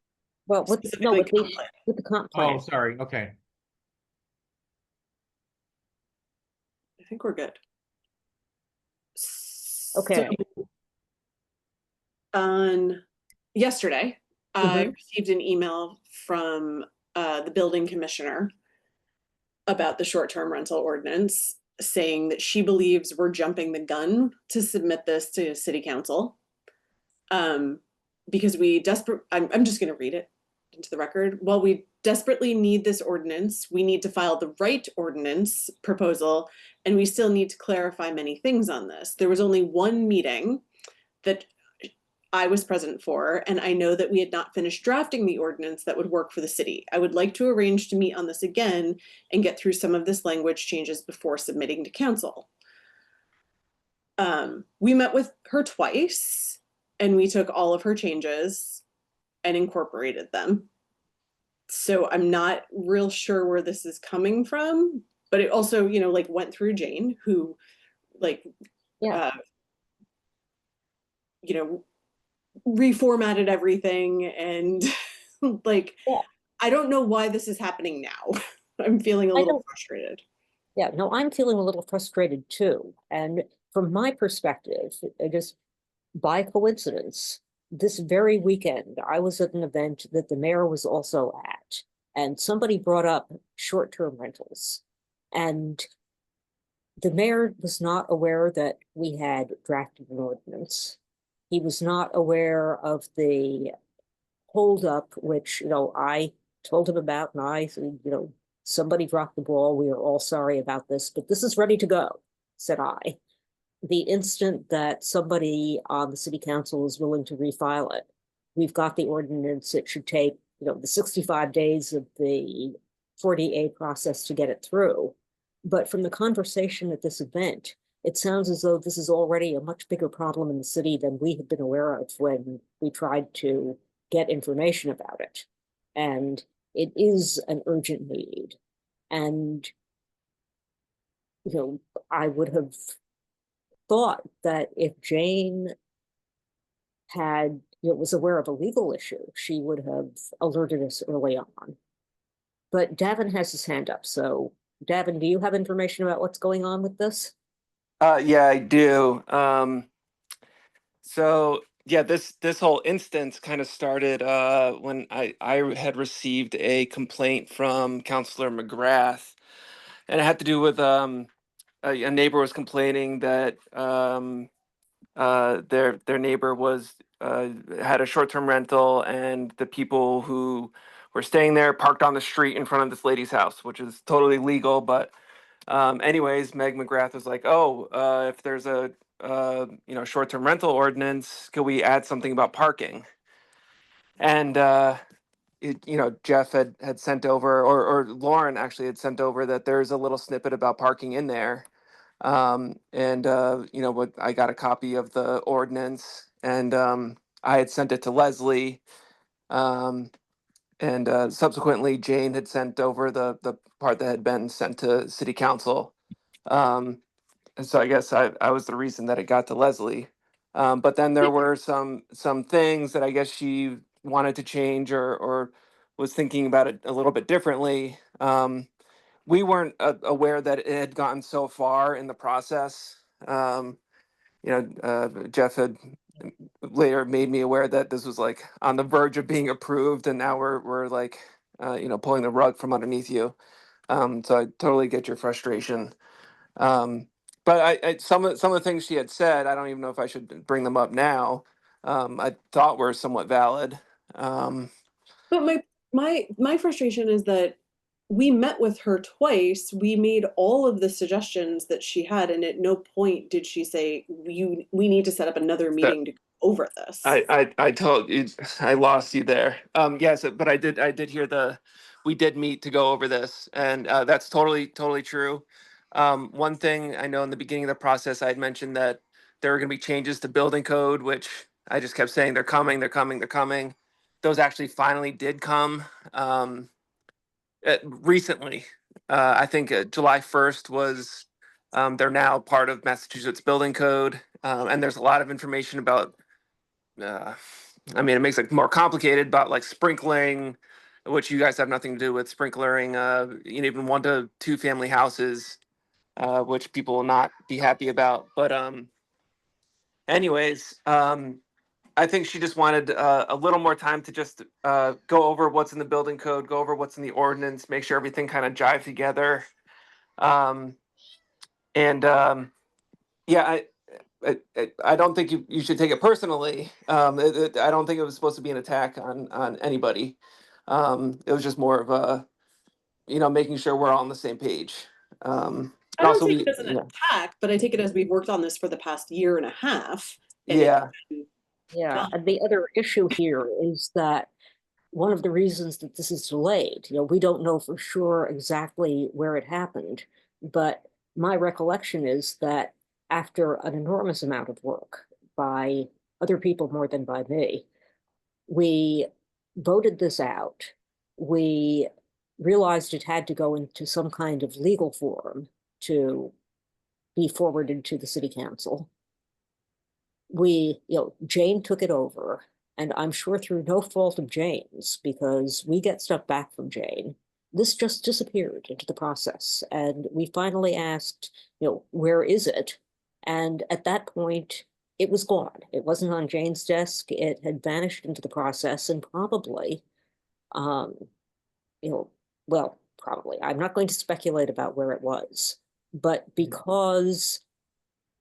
Well, with specifically comp plan. with the comp plan. Oh, sorry. Okay. I think we're good. Okay. So, on yesterday, I received an email from the building commissioner about the short-term rental ordinance, saying that she believes we're jumping the gun to submit this to city council. Because I'm just gonna read it into the record. While we desperately need this ordinance, we need to file the right ordinance proposal, and we still need to clarify many things on this. There was only one meeting that I was present for, and I know that we had not finished drafting the ordinance that would work for the city. I would like to arrange to meet on this again and get through some of this language changes before submitting to council. We met with her twice, and we took all of her changes and incorporated them. So I'm not real sure where this is coming from, but it also, like went through Jane, who reformatted everything and I don't know why this is happening now. I'm feeling a little frustrated. Yeah, no, I'm feeling a little frustrated too. And from my perspective, just by coincidence, this very weekend, I was at an event that the mayor was also at, and somebody brought up short-term rentals. And the mayor was not aware that we had drafted an ordinance. He was not aware of the holdup, which, I told him about, and I said, somebody dropped the ball. We are all sorry about this, but this is ready to go, said I. The instant that somebody on the city council is willing to refile it, we've got the ordinance. It should take, the 65 days of the 40A process to get it through. But from the conversation at this event, it sounds as though this is already a much bigger problem in the city than we have been aware of when we tried to get information about it. And it is an urgent need. And, you know, I would have thought that if Jane had, you know, was aware of a legal issue, she would have alerted us early on. But Davin has his hand up, so Davin, do you have information about what's going on with this? Yeah, I do. So yeah, this whole instance kind of started when I had received a complaint from Counselor McGrath, and it had to do with a neighbor was complaining that their neighbor was had a short-term rental, and the people who were staying there parked on the street in front of this lady's house, which is totally legal. But anyways, Meg McGrath was like, "Oh, if there's a short-term rental ordinance, could we add something about parking?" And Jeff had sent over, or Lauren actually had sent over, that there's a little snippet about parking in there. What I got a copy of the ordinance, and I had sent it to Leslie. Subsequently, Jane had sent over the part that had been sent to City Council. And so I guess I was the reason that it got to Leslie. But then there were some things that I guess she wanted to change, or was thinking about it a little bit differently. We weren't aware that it had gotten so far in the process. Jeff had later made me aware that this was like on the verge of being approved, and now we're like, pulling the rug from underneath you. So I totally get your frustration. But some of the things she had said, I don't even know if I should bring them up now. I thought were somewhat valid. But my frustration is that we met with her twice. We made all of the suggestions that she had, and at no point did she say we need to set up another meeting to go over this. I told you, I lost you there. Yes, but I did hear we did meet to go over this, and that's totally true. One thing I know in the beginning of the process, I had mentioned that there were going to be changes to building code, which I just kept saying they're coming. Those actually finally did come recently. I think July 1st was, they're now part of Massachusetts building code. And there's a lot of information about, it makes it more complicated about like sprinkling, which you guys have nothing to do with, sprinklering, even 1 to 2 family houses, which people will not be happy about. But anyways, I think she just wanted a little more time to just go over what's in the building code, go over what's in the ordinance, make sure everything kind of jive together. I don't think you should take it personally. I don't think it was supposed to be an attack on anybody. It was just more of a, making sure we're all on the same page. I don't take it as an attack, but I take it as we've worked on this for the past year and a half. Yeah. And the other issue here is that one of the reasons that this is delayed, we don't know for sure exactly where it happened, but my recollection is that after an enormous amount of work by other people more than by me, we voted this out. We realized it had to go into some kind of legal form to be forwarded to the city council. Jane took it over, and I'm sure through no fault of Jane's, because we get stuff back from Jane. This just disappeared into the process, and we finally asked, where is it? And at that point, it was gone. It wasn't on Jane's desk. It had vanished into the process, and probably, probably, I'm not going to speculate about where it was, but because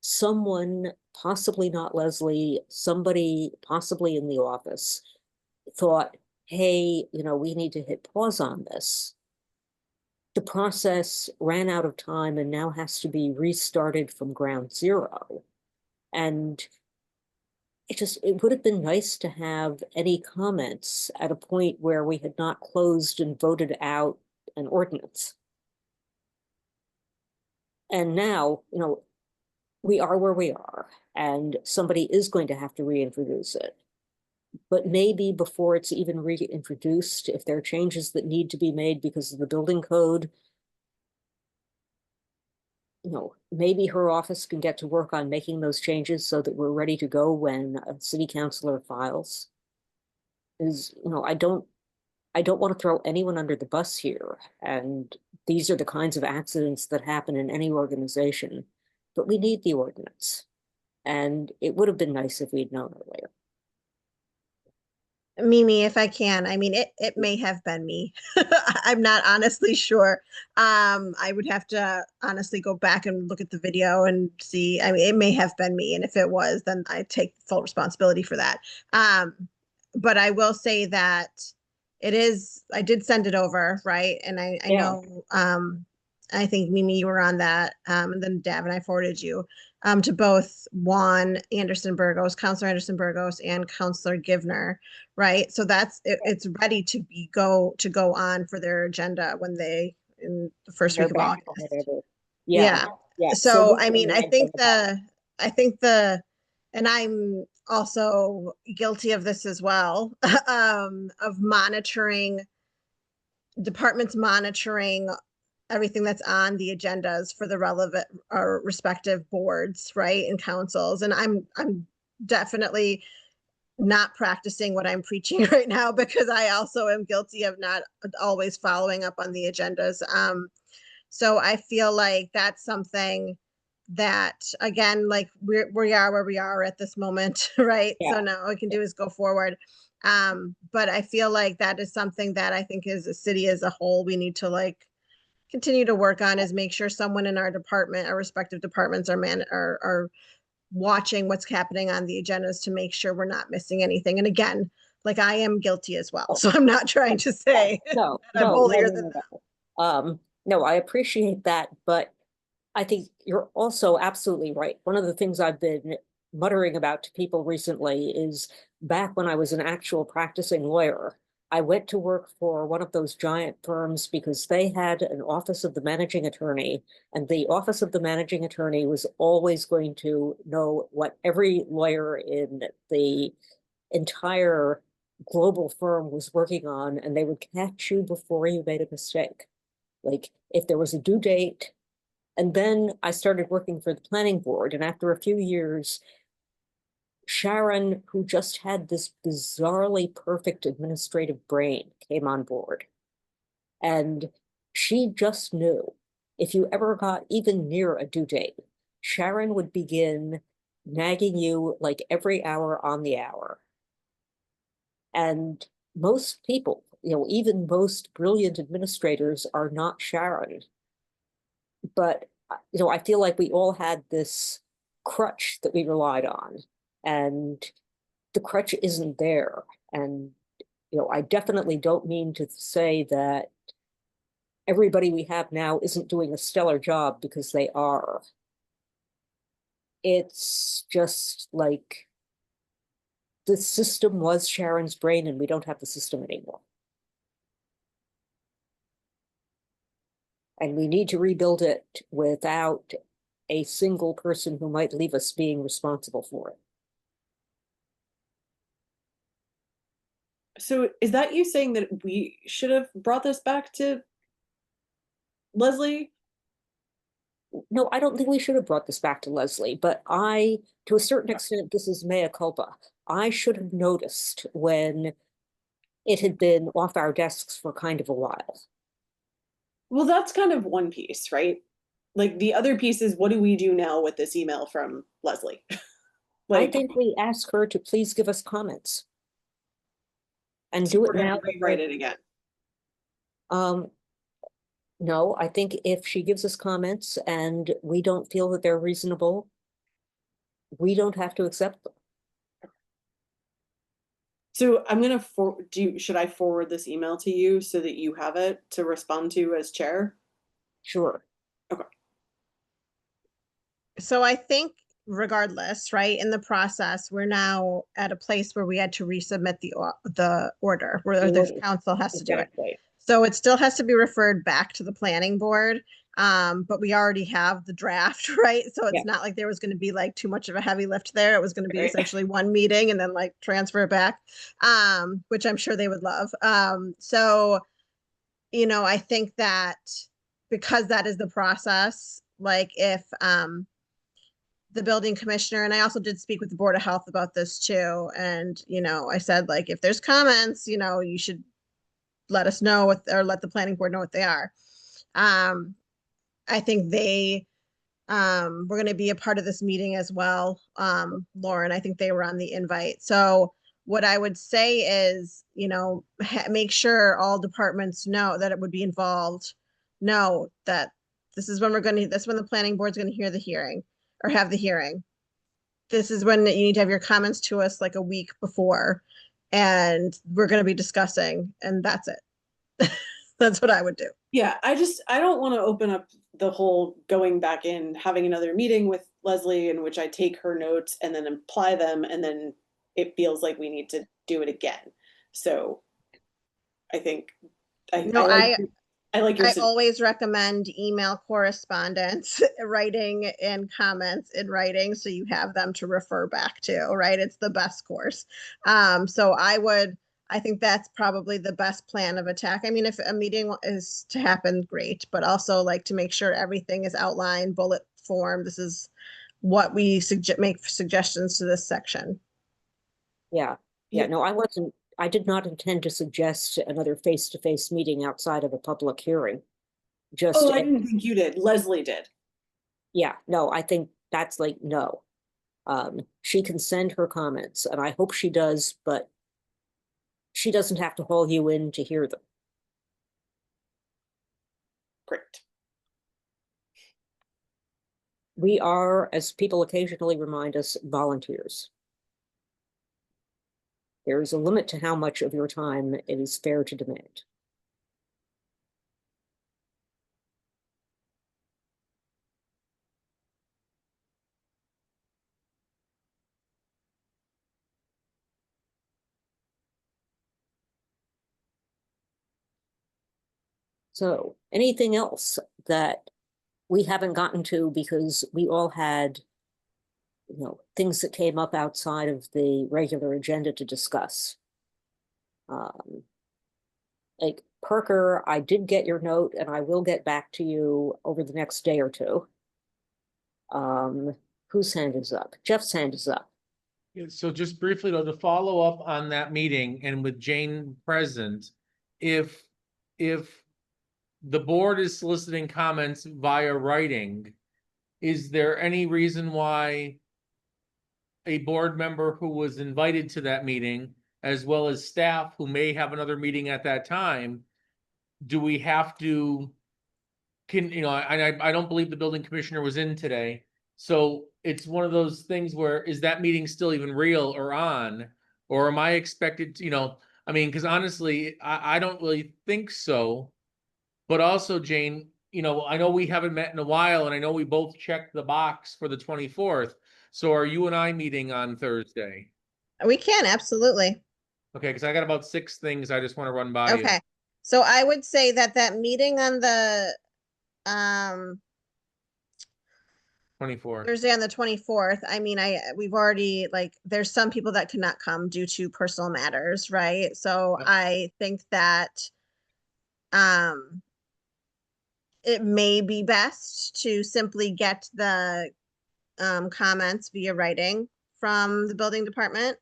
someone, possibly not Leslie, somebody possibly in the office, thought, hey, we need to hit pause on this. The process ran out of time and now has to be restarted from ground zero. And it would have been nice to have any comments at a point where we had not closed and voted out an ordinance. And now, we are where we are, and somebody is going to have to reintroduce it. But maybe before it's even reintroduced, if there are changes that need to be made because of the building code, maybe her office can get to work on making those changes so that we're ready to go when a city councilor files. I don't want to throw anyone under the bus here, and these are the kinds of accidents that happen in any organization, but we need the ordinance. And it would have been nice if we'd known earlier. Mimi, if I can, I mean, it may have been me. I'm not honestly sure. I would have to honestly go back and look at the video and see. I mean, it may have been me. And if it was, then I take full responsibility for that. But I will say that I did send it over, right? And I know, I think Mimi, you were on that. And then Dab and I forwarded you to both Juan Anderson Burgos, Counselor Anderson Burgos, and Counselor Givner, right? So it's ready to go on for their agenda when they in the first week of August. Yeah. So I mean, I think and I'm also guilty of this as well, of departments monitoring everything that's on the agendas for the relevant or respective boards, right, and councils. And I'm definitely not practicing what I'm preaching right now, because I also am guilty of not always following up on the agendas. So I feel like that's something that, again, like we are where we are at this moment, right? So now all we can do is go forward. But I feel like that is something that I think as a city as a whole, we need to continue to work on, is make sure someone in our department, our respective departments are watching what's happening on the agendas to make sure we're not missing anything. And again, I am guilty as well. So I'm not trying to say that I'm holier than thou. No, I appreciate that, but I think you're also absolutely right. One of the things I've been muttering about to people recently is back when I was an actual practicing lawyer, I went to work for one of those giant firms because they had an office of the managing attorney, and the office of the managing attorney was always going to know what every lawyer in the entire global firm was working on, and they would catch you before you made a mistake. If there was a due date. And then I started working for the planning board, and after a few years, Sharon, who just had this bizarrely perfect administrative brain, came on board. And she just knew if you ever got even near a due date, Sharon would begin nagging you every hour on the hour. And most people, even most brilliant administrators are not Sharon. But, I feel like we all had this crutch that we relied on, and the crutch isn't there. And, I definitely don't mean to say that everybody we have now isn't doing a stellar job, because they are. It's just the system was Sharon's brain, and we don't have the system anymore. And we need to rebuild it without a single person who might leave us being responsible for it. So is that you saying that we should have brought this back to Leslie? No, I don't think we should have brought this back to Leslie, but to a certain extent, this is mea culpa. I should have noticed when it had been off our desks for kind of a while. Well, that's kind of one piece, right? The other piece is, what do we do now with this email from Leslie? I think we ask her to please give us comments. And do it now. Rewrite it again. No, I think if she gives us comments and we don't feel that they're reasonable, we don't have to accept them. So I'm gonna should I forward this email to you so that you have it to respond to as chair? Sure. Okay. So I think regardless, right, in the process, we're now at a place where we had to resubmit the order, where the council has to do it. So it still has to be referred back to the planning board. But we already have the draft, right? So it's Yeah. not like there was going to be like too much of a heavy lift there. It was going to be Right. essentially one meeting and then like transfer it back, which I'm sure they would love. So, you know, I think that because that is the process, like if the building commissioner, and I also did speak with the Board of Health about this too. And, you know, I said, like, if there's comments, you know, you should let us know what, or let the planning board know what they are. I think they were going to be a part of this meeting as well. Lauren, I think they were on the invite. So what I would say is, you know, make sure all departments know that it would be involved, know that this is when this is when the planning board's going to hear the hearing or have the hearing. This is when you need to have your comments to us like a week before, and we're going to be discussing, and that's it. That's what I would do. Yeah, I don't want to open up the whole going back in, having another meeting with Leslie in which I take her notes and then apply them, and then it feels like we need to do it again. So I think I like your I always recommend email correspondence, writing and comments in writing, so you have them to refer back to, right? It's the best course. So I think that's probably the best plan of attack. I mean, if a meeting is to happen, great, but also like to make sure everything is outlined, bullet form. This is what we make suggestions to this section. Yeah, no, I did not intend to suggest another face-to-face meeting outside of a public hearing. Just, Oh, I didn't think you did. Leslie did. yeah, no, I think that's like, no. She can send her comments, and I hope she does, but she doesn't have to haul you in to hear them. Great. We are, as people occasionally remind us, volunteers. There is a limit to how much of your time it is fair to demand. So, anything else that we haven't gotten to because we all had, you know, things that came up outside of the regular agenda to discuss? Like Parker, I did get your note and I will get back to you over the next day or two. Whose hand is up? Jeff's hand is up. Yeah, so just briefly though, to follow up on that meeting and with Jane present, if the board is soliciting comments via writing, is there any reason why a board member who was invited to that meeting, as well as staff who may have another meeting at that time, do we have to, you know, I don't believe the building commissioner was in today. So it's one of those things where, is that meeting still even real or on? Or am I expected to, you know, I mean, because honestly, I don't really think so. But also, Jane, you know, I know we haven't met in a while, and I know we both checked the box for the 24th. So are you and I meeting on Thursday? We can, absolutely. Okay, because I got about 6 things I just want to run by you. Okay. So I would say that meeting on the 24th. Thursday on the 24th, I mean, we've already, like, there's some people that could not come due to personal matters, right? So Yep. I think that it may be best to simply get the comments via writing from the building department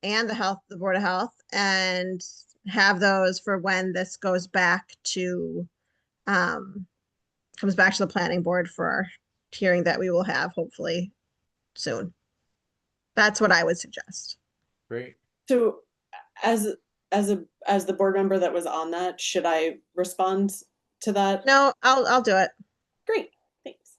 and the Board of Health, and have those for when this goes back to comes back to the planning board for our hearing that we will have hopefully soon. That's what I would suggest. Great. So as the board member that was on that, should I respond to that? No, I'll do it. Great, thanks.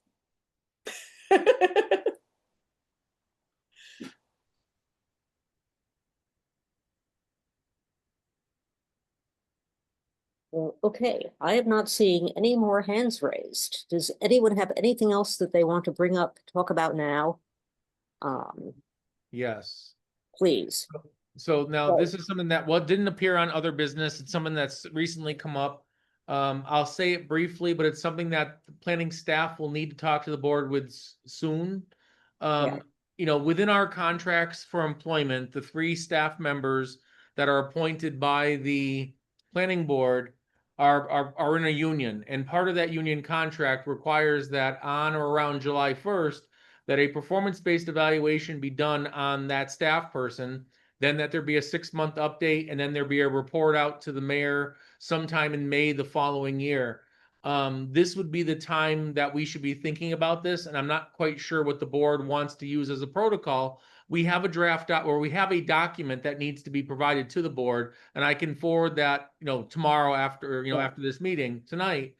Well, okay, I am not seeing any more hands raised. Does anyone have anything else that they want to bring up, talk about now? Yes. Please. So now this is something that didn't appear on other business. It's something that's recently come up. I'll say it briefly, but it's something that the planning staff will need to talk to the board with soon. Yeah. You know, within our contracts for employment, the 3 staff members that are appointed by the planning board are in a union, and part of that union contract requires that on or around July 1st, that a performance-based evaluation be done on that staff person, then that there be a 6-month update, and then there be a report out to the mayor sometime in May the following year. This would be the time that we should be thinking about this, and I'm not quite sure what the board wants to use as a protocol. We have a draft or we have a document that needs to be provided to the board, and I can forward that, you know, tomorrow after, you know, after this meeting tonight.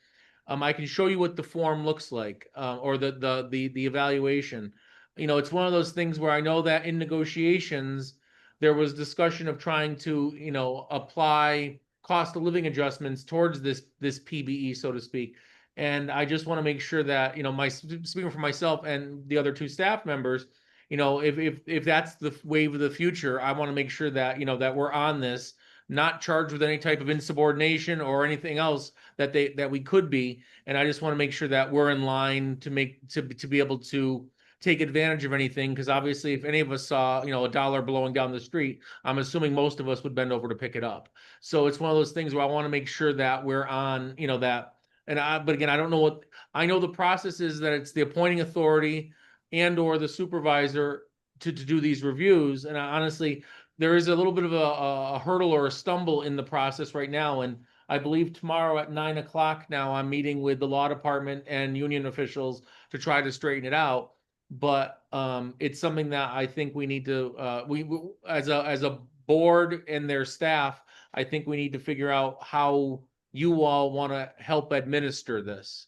I can show you what the form looks like, or the evaluation. You know, it's one of those things where I know that in negotiations, there was discussion of trying to, you know, apply cost of living adjustments towards this PBE, so to speak. And I just want to make sure that, you know, speaking for myself and the other 2 staff members, you know, if that's the wave of the future, I want to make sure that, you know, that we're on this, not charged with any type of insubordination or anything else that we could be. And I just want to make sure that we're in line to be able to take advantage of anything, because obviously if any of us saw, you know, a dollar blowing down the street, I'm assuming most of us would bend over to pick it up. So it's one of those things where I want to make sure that we're on, you know, that. But again, I don't know I know the process is that it's the appointing authority and or the supervisor to do these reviews. And honestly, there is a little bit of a hurdle or a stumble in the process right now. And I believe tomorrow at 9 o'clock now, I'm meeting with the law department and union officials to try to straighten it out. But it's something that I think we need to, we as a board and their staff, I think we need to figure out how you all want to help administer this.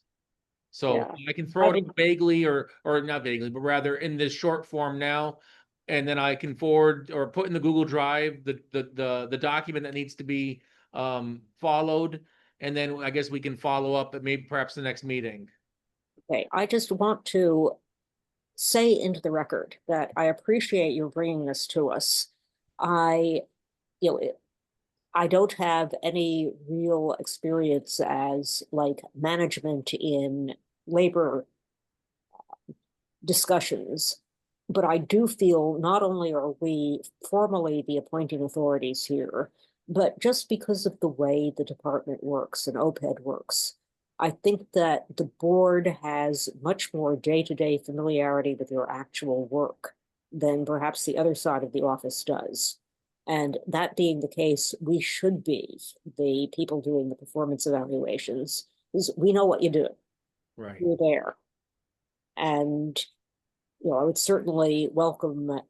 So Yeah. I can throw I it vaguely or not vaguely, but rather in this short form now. And then I can forward or put in the Google Drive the document that needs to be followed. And then I guess we can follow up at maybe perhaps the next meeting. Okay, I just want to say into the record that I appreciate you bringing this to us. I don't have any real experience as like management in labor discussions, but I do feel not only are we formally the appointing authorities here, but just because of the way the department works and OPED works, I think that the board has much more day-to-day familiarity with your actual work than perhaps the other side of the office does. And that being the case, we should be the people doing the performance evaluations, because we know what you do. Right. You're there. And, you know, I would certainly welcome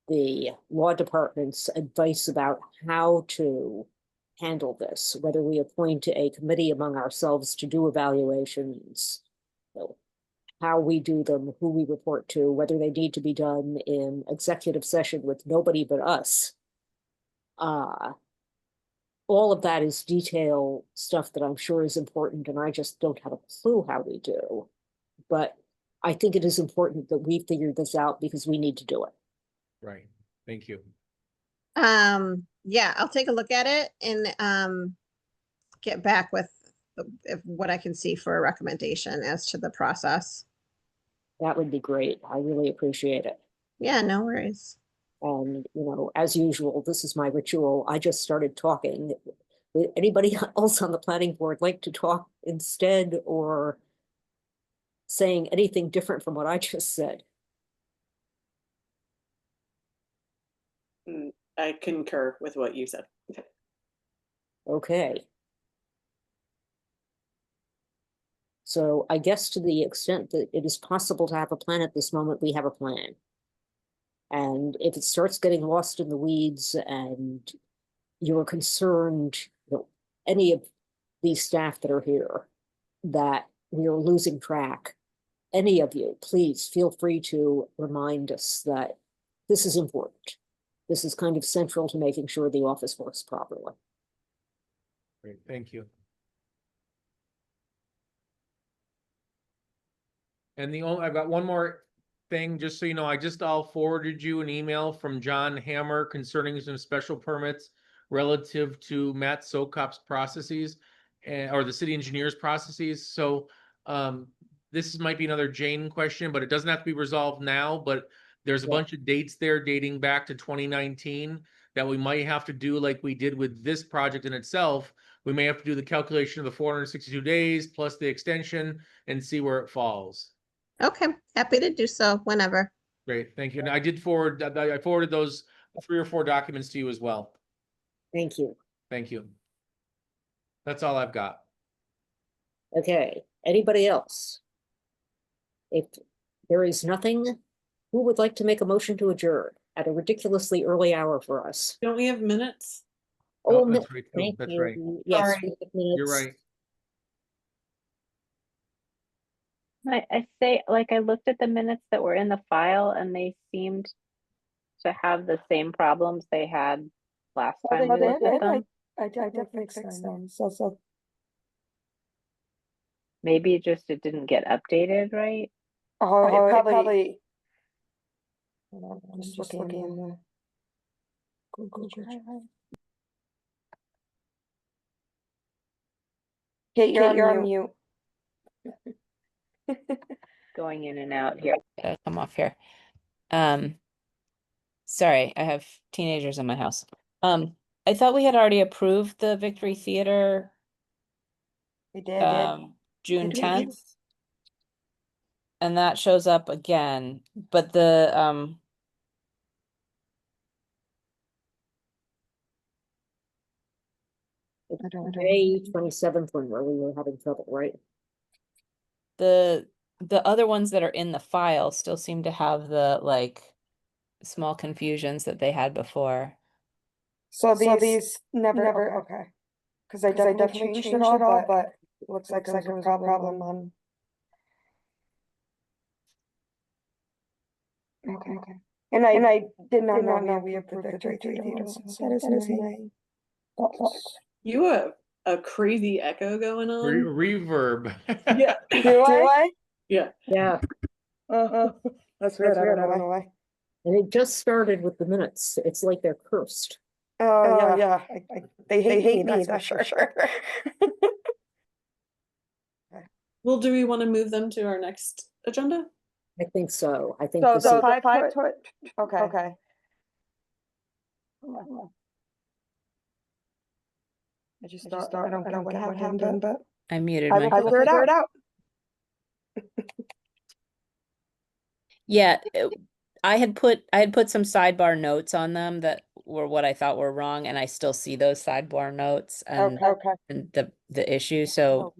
the law department's advice about how to handle this, whether we appoint a committee among ourselves to do evaluations, you know, how we do them, who we report to, whether they need to be done in executive session with nobody but us. All of that is detail stuff that I'm sure is important, and I just don't have a clue how we do. But I think it is important that we figure this out because we need to do it. Right. Thank you. Yeah, I'll take a look at it and get back with what I can see for a recommendation as to the process. That would be great. I really appreciate it. Yeah, no worries. And, you know, as usual, this is my ritual. I just started talking. Would anybody else on the planning board like to talk instead, or saying anything different from what I just said? I concur with what you said. Okay. So I guess to the extent that it is possible to have a plan at this moment, we have a plan. And if it starts getting lost in the weeds and you're concerned, you know, any of these staff that are here, that we are losing track, any of you, please feel free to remind us that this is important. This is kind of central to making sure the office works properly. Great. Thank you. And I've got one more thing, just so you know, I'll forwarded you an email from John Hammer concerning some special permits relative to Matt Sokop's processes. or the city engineers processes. So this might be another Jane question, but it doesn't have to be resolved now, but there's a bunch of dates there dating back to 2019 that we might have to do like we did with this project in itself. We may have to do the calculation of the 462 days plus the extension and see where it falls. Okay, happy to do so whenever. Great, thank you. And I forwarded those 3 or 4 documents to you as well. Thank you. Thank you. That's all I've got. Okay, anybody else? If there is nothing, who would like to make a motion to adjourn at a ridiculously early hour for us? Don't we have minutes? Oh, mi- that's right, too. thank That's you. right. Yes, Sorry. we have You're minutes. right. I say, like, I looked at the minutes that were in the file and they seemed to have the same problems they had last time we looked at them. I did fix them, so. Maybe just it didn't get updated, right? Oh, it probably. Hold on, I'm just looking in the Google Drive. Kate, you're on mute. Going in and out here. Come off here. Sorry, I have teenagers in my house. I thought we had already approved the Victory Theater We did. June Did we? 10th. And that shows up again, but the I don't May 27th one where we were having trouble, right? the other ones that are in the file still seem to have the like small confusions that they had before. So these never, okay. Because I definitely changed it all, but it looks like there was a problem on. Okay. And I did not know we approved the Victory Theater. That is my thoughts. You have a crazy echo going on. Reverb. Yeah. Do I? Yeah. Yeah, That's weird. I don't know why. and it just started with the minutes. It's like they're cursed. Oh, yeah. They hate me, that's for sure. Well, do we want to move them to our next agenda? I think so. I think So this is, 5 foot, okay. I just thought, I don't get what happened, but I muted I my will figure it out. Yeah, I had put some sidebar notes on them that were what I thought were wrong, and I still see those sidebar notes and Okay. and the issue. So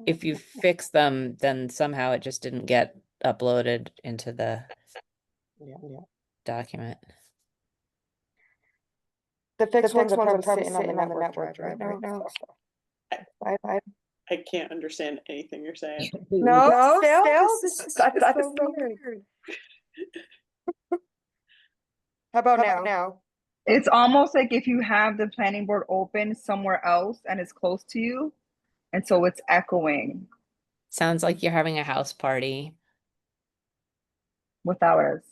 if you fix them, then somehow it just didn't get uploaded into the Yeah. document. The fixed ones are probably sitting on the network drive right now. I can't understand anything you're saying. No, still? That is so weird. How about now? It's almost like if you have the planning board open somewhere else and it's close to you, and so it's echoing Sounds like you're having a house party. without us.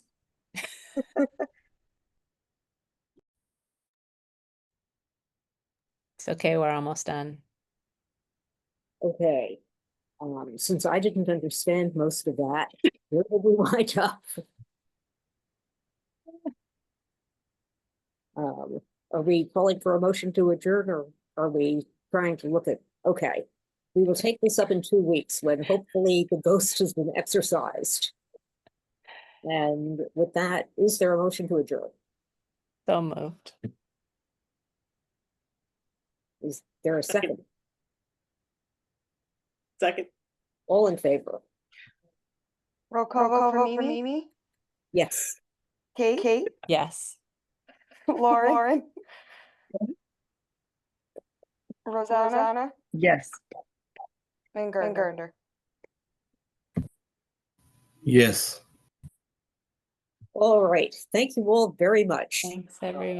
It's okay, we're almost done. okay. Since I didn't understand most of that, where did we wind up? Are we calling for a motion to adjourn, or are we trying to look at, okay. We will take this up in 2 weeks when hopefully the ghost has been exorcised. And with that, is there a motion to adjourn? So moved. Is there a second? Second. All in favor? Roll call vote for Mimi? Yes. Kate? Yes. Lauren? Rosanna? Yes. And Gardner. Yes. All right. Thank you all very much. Thanks, everyone.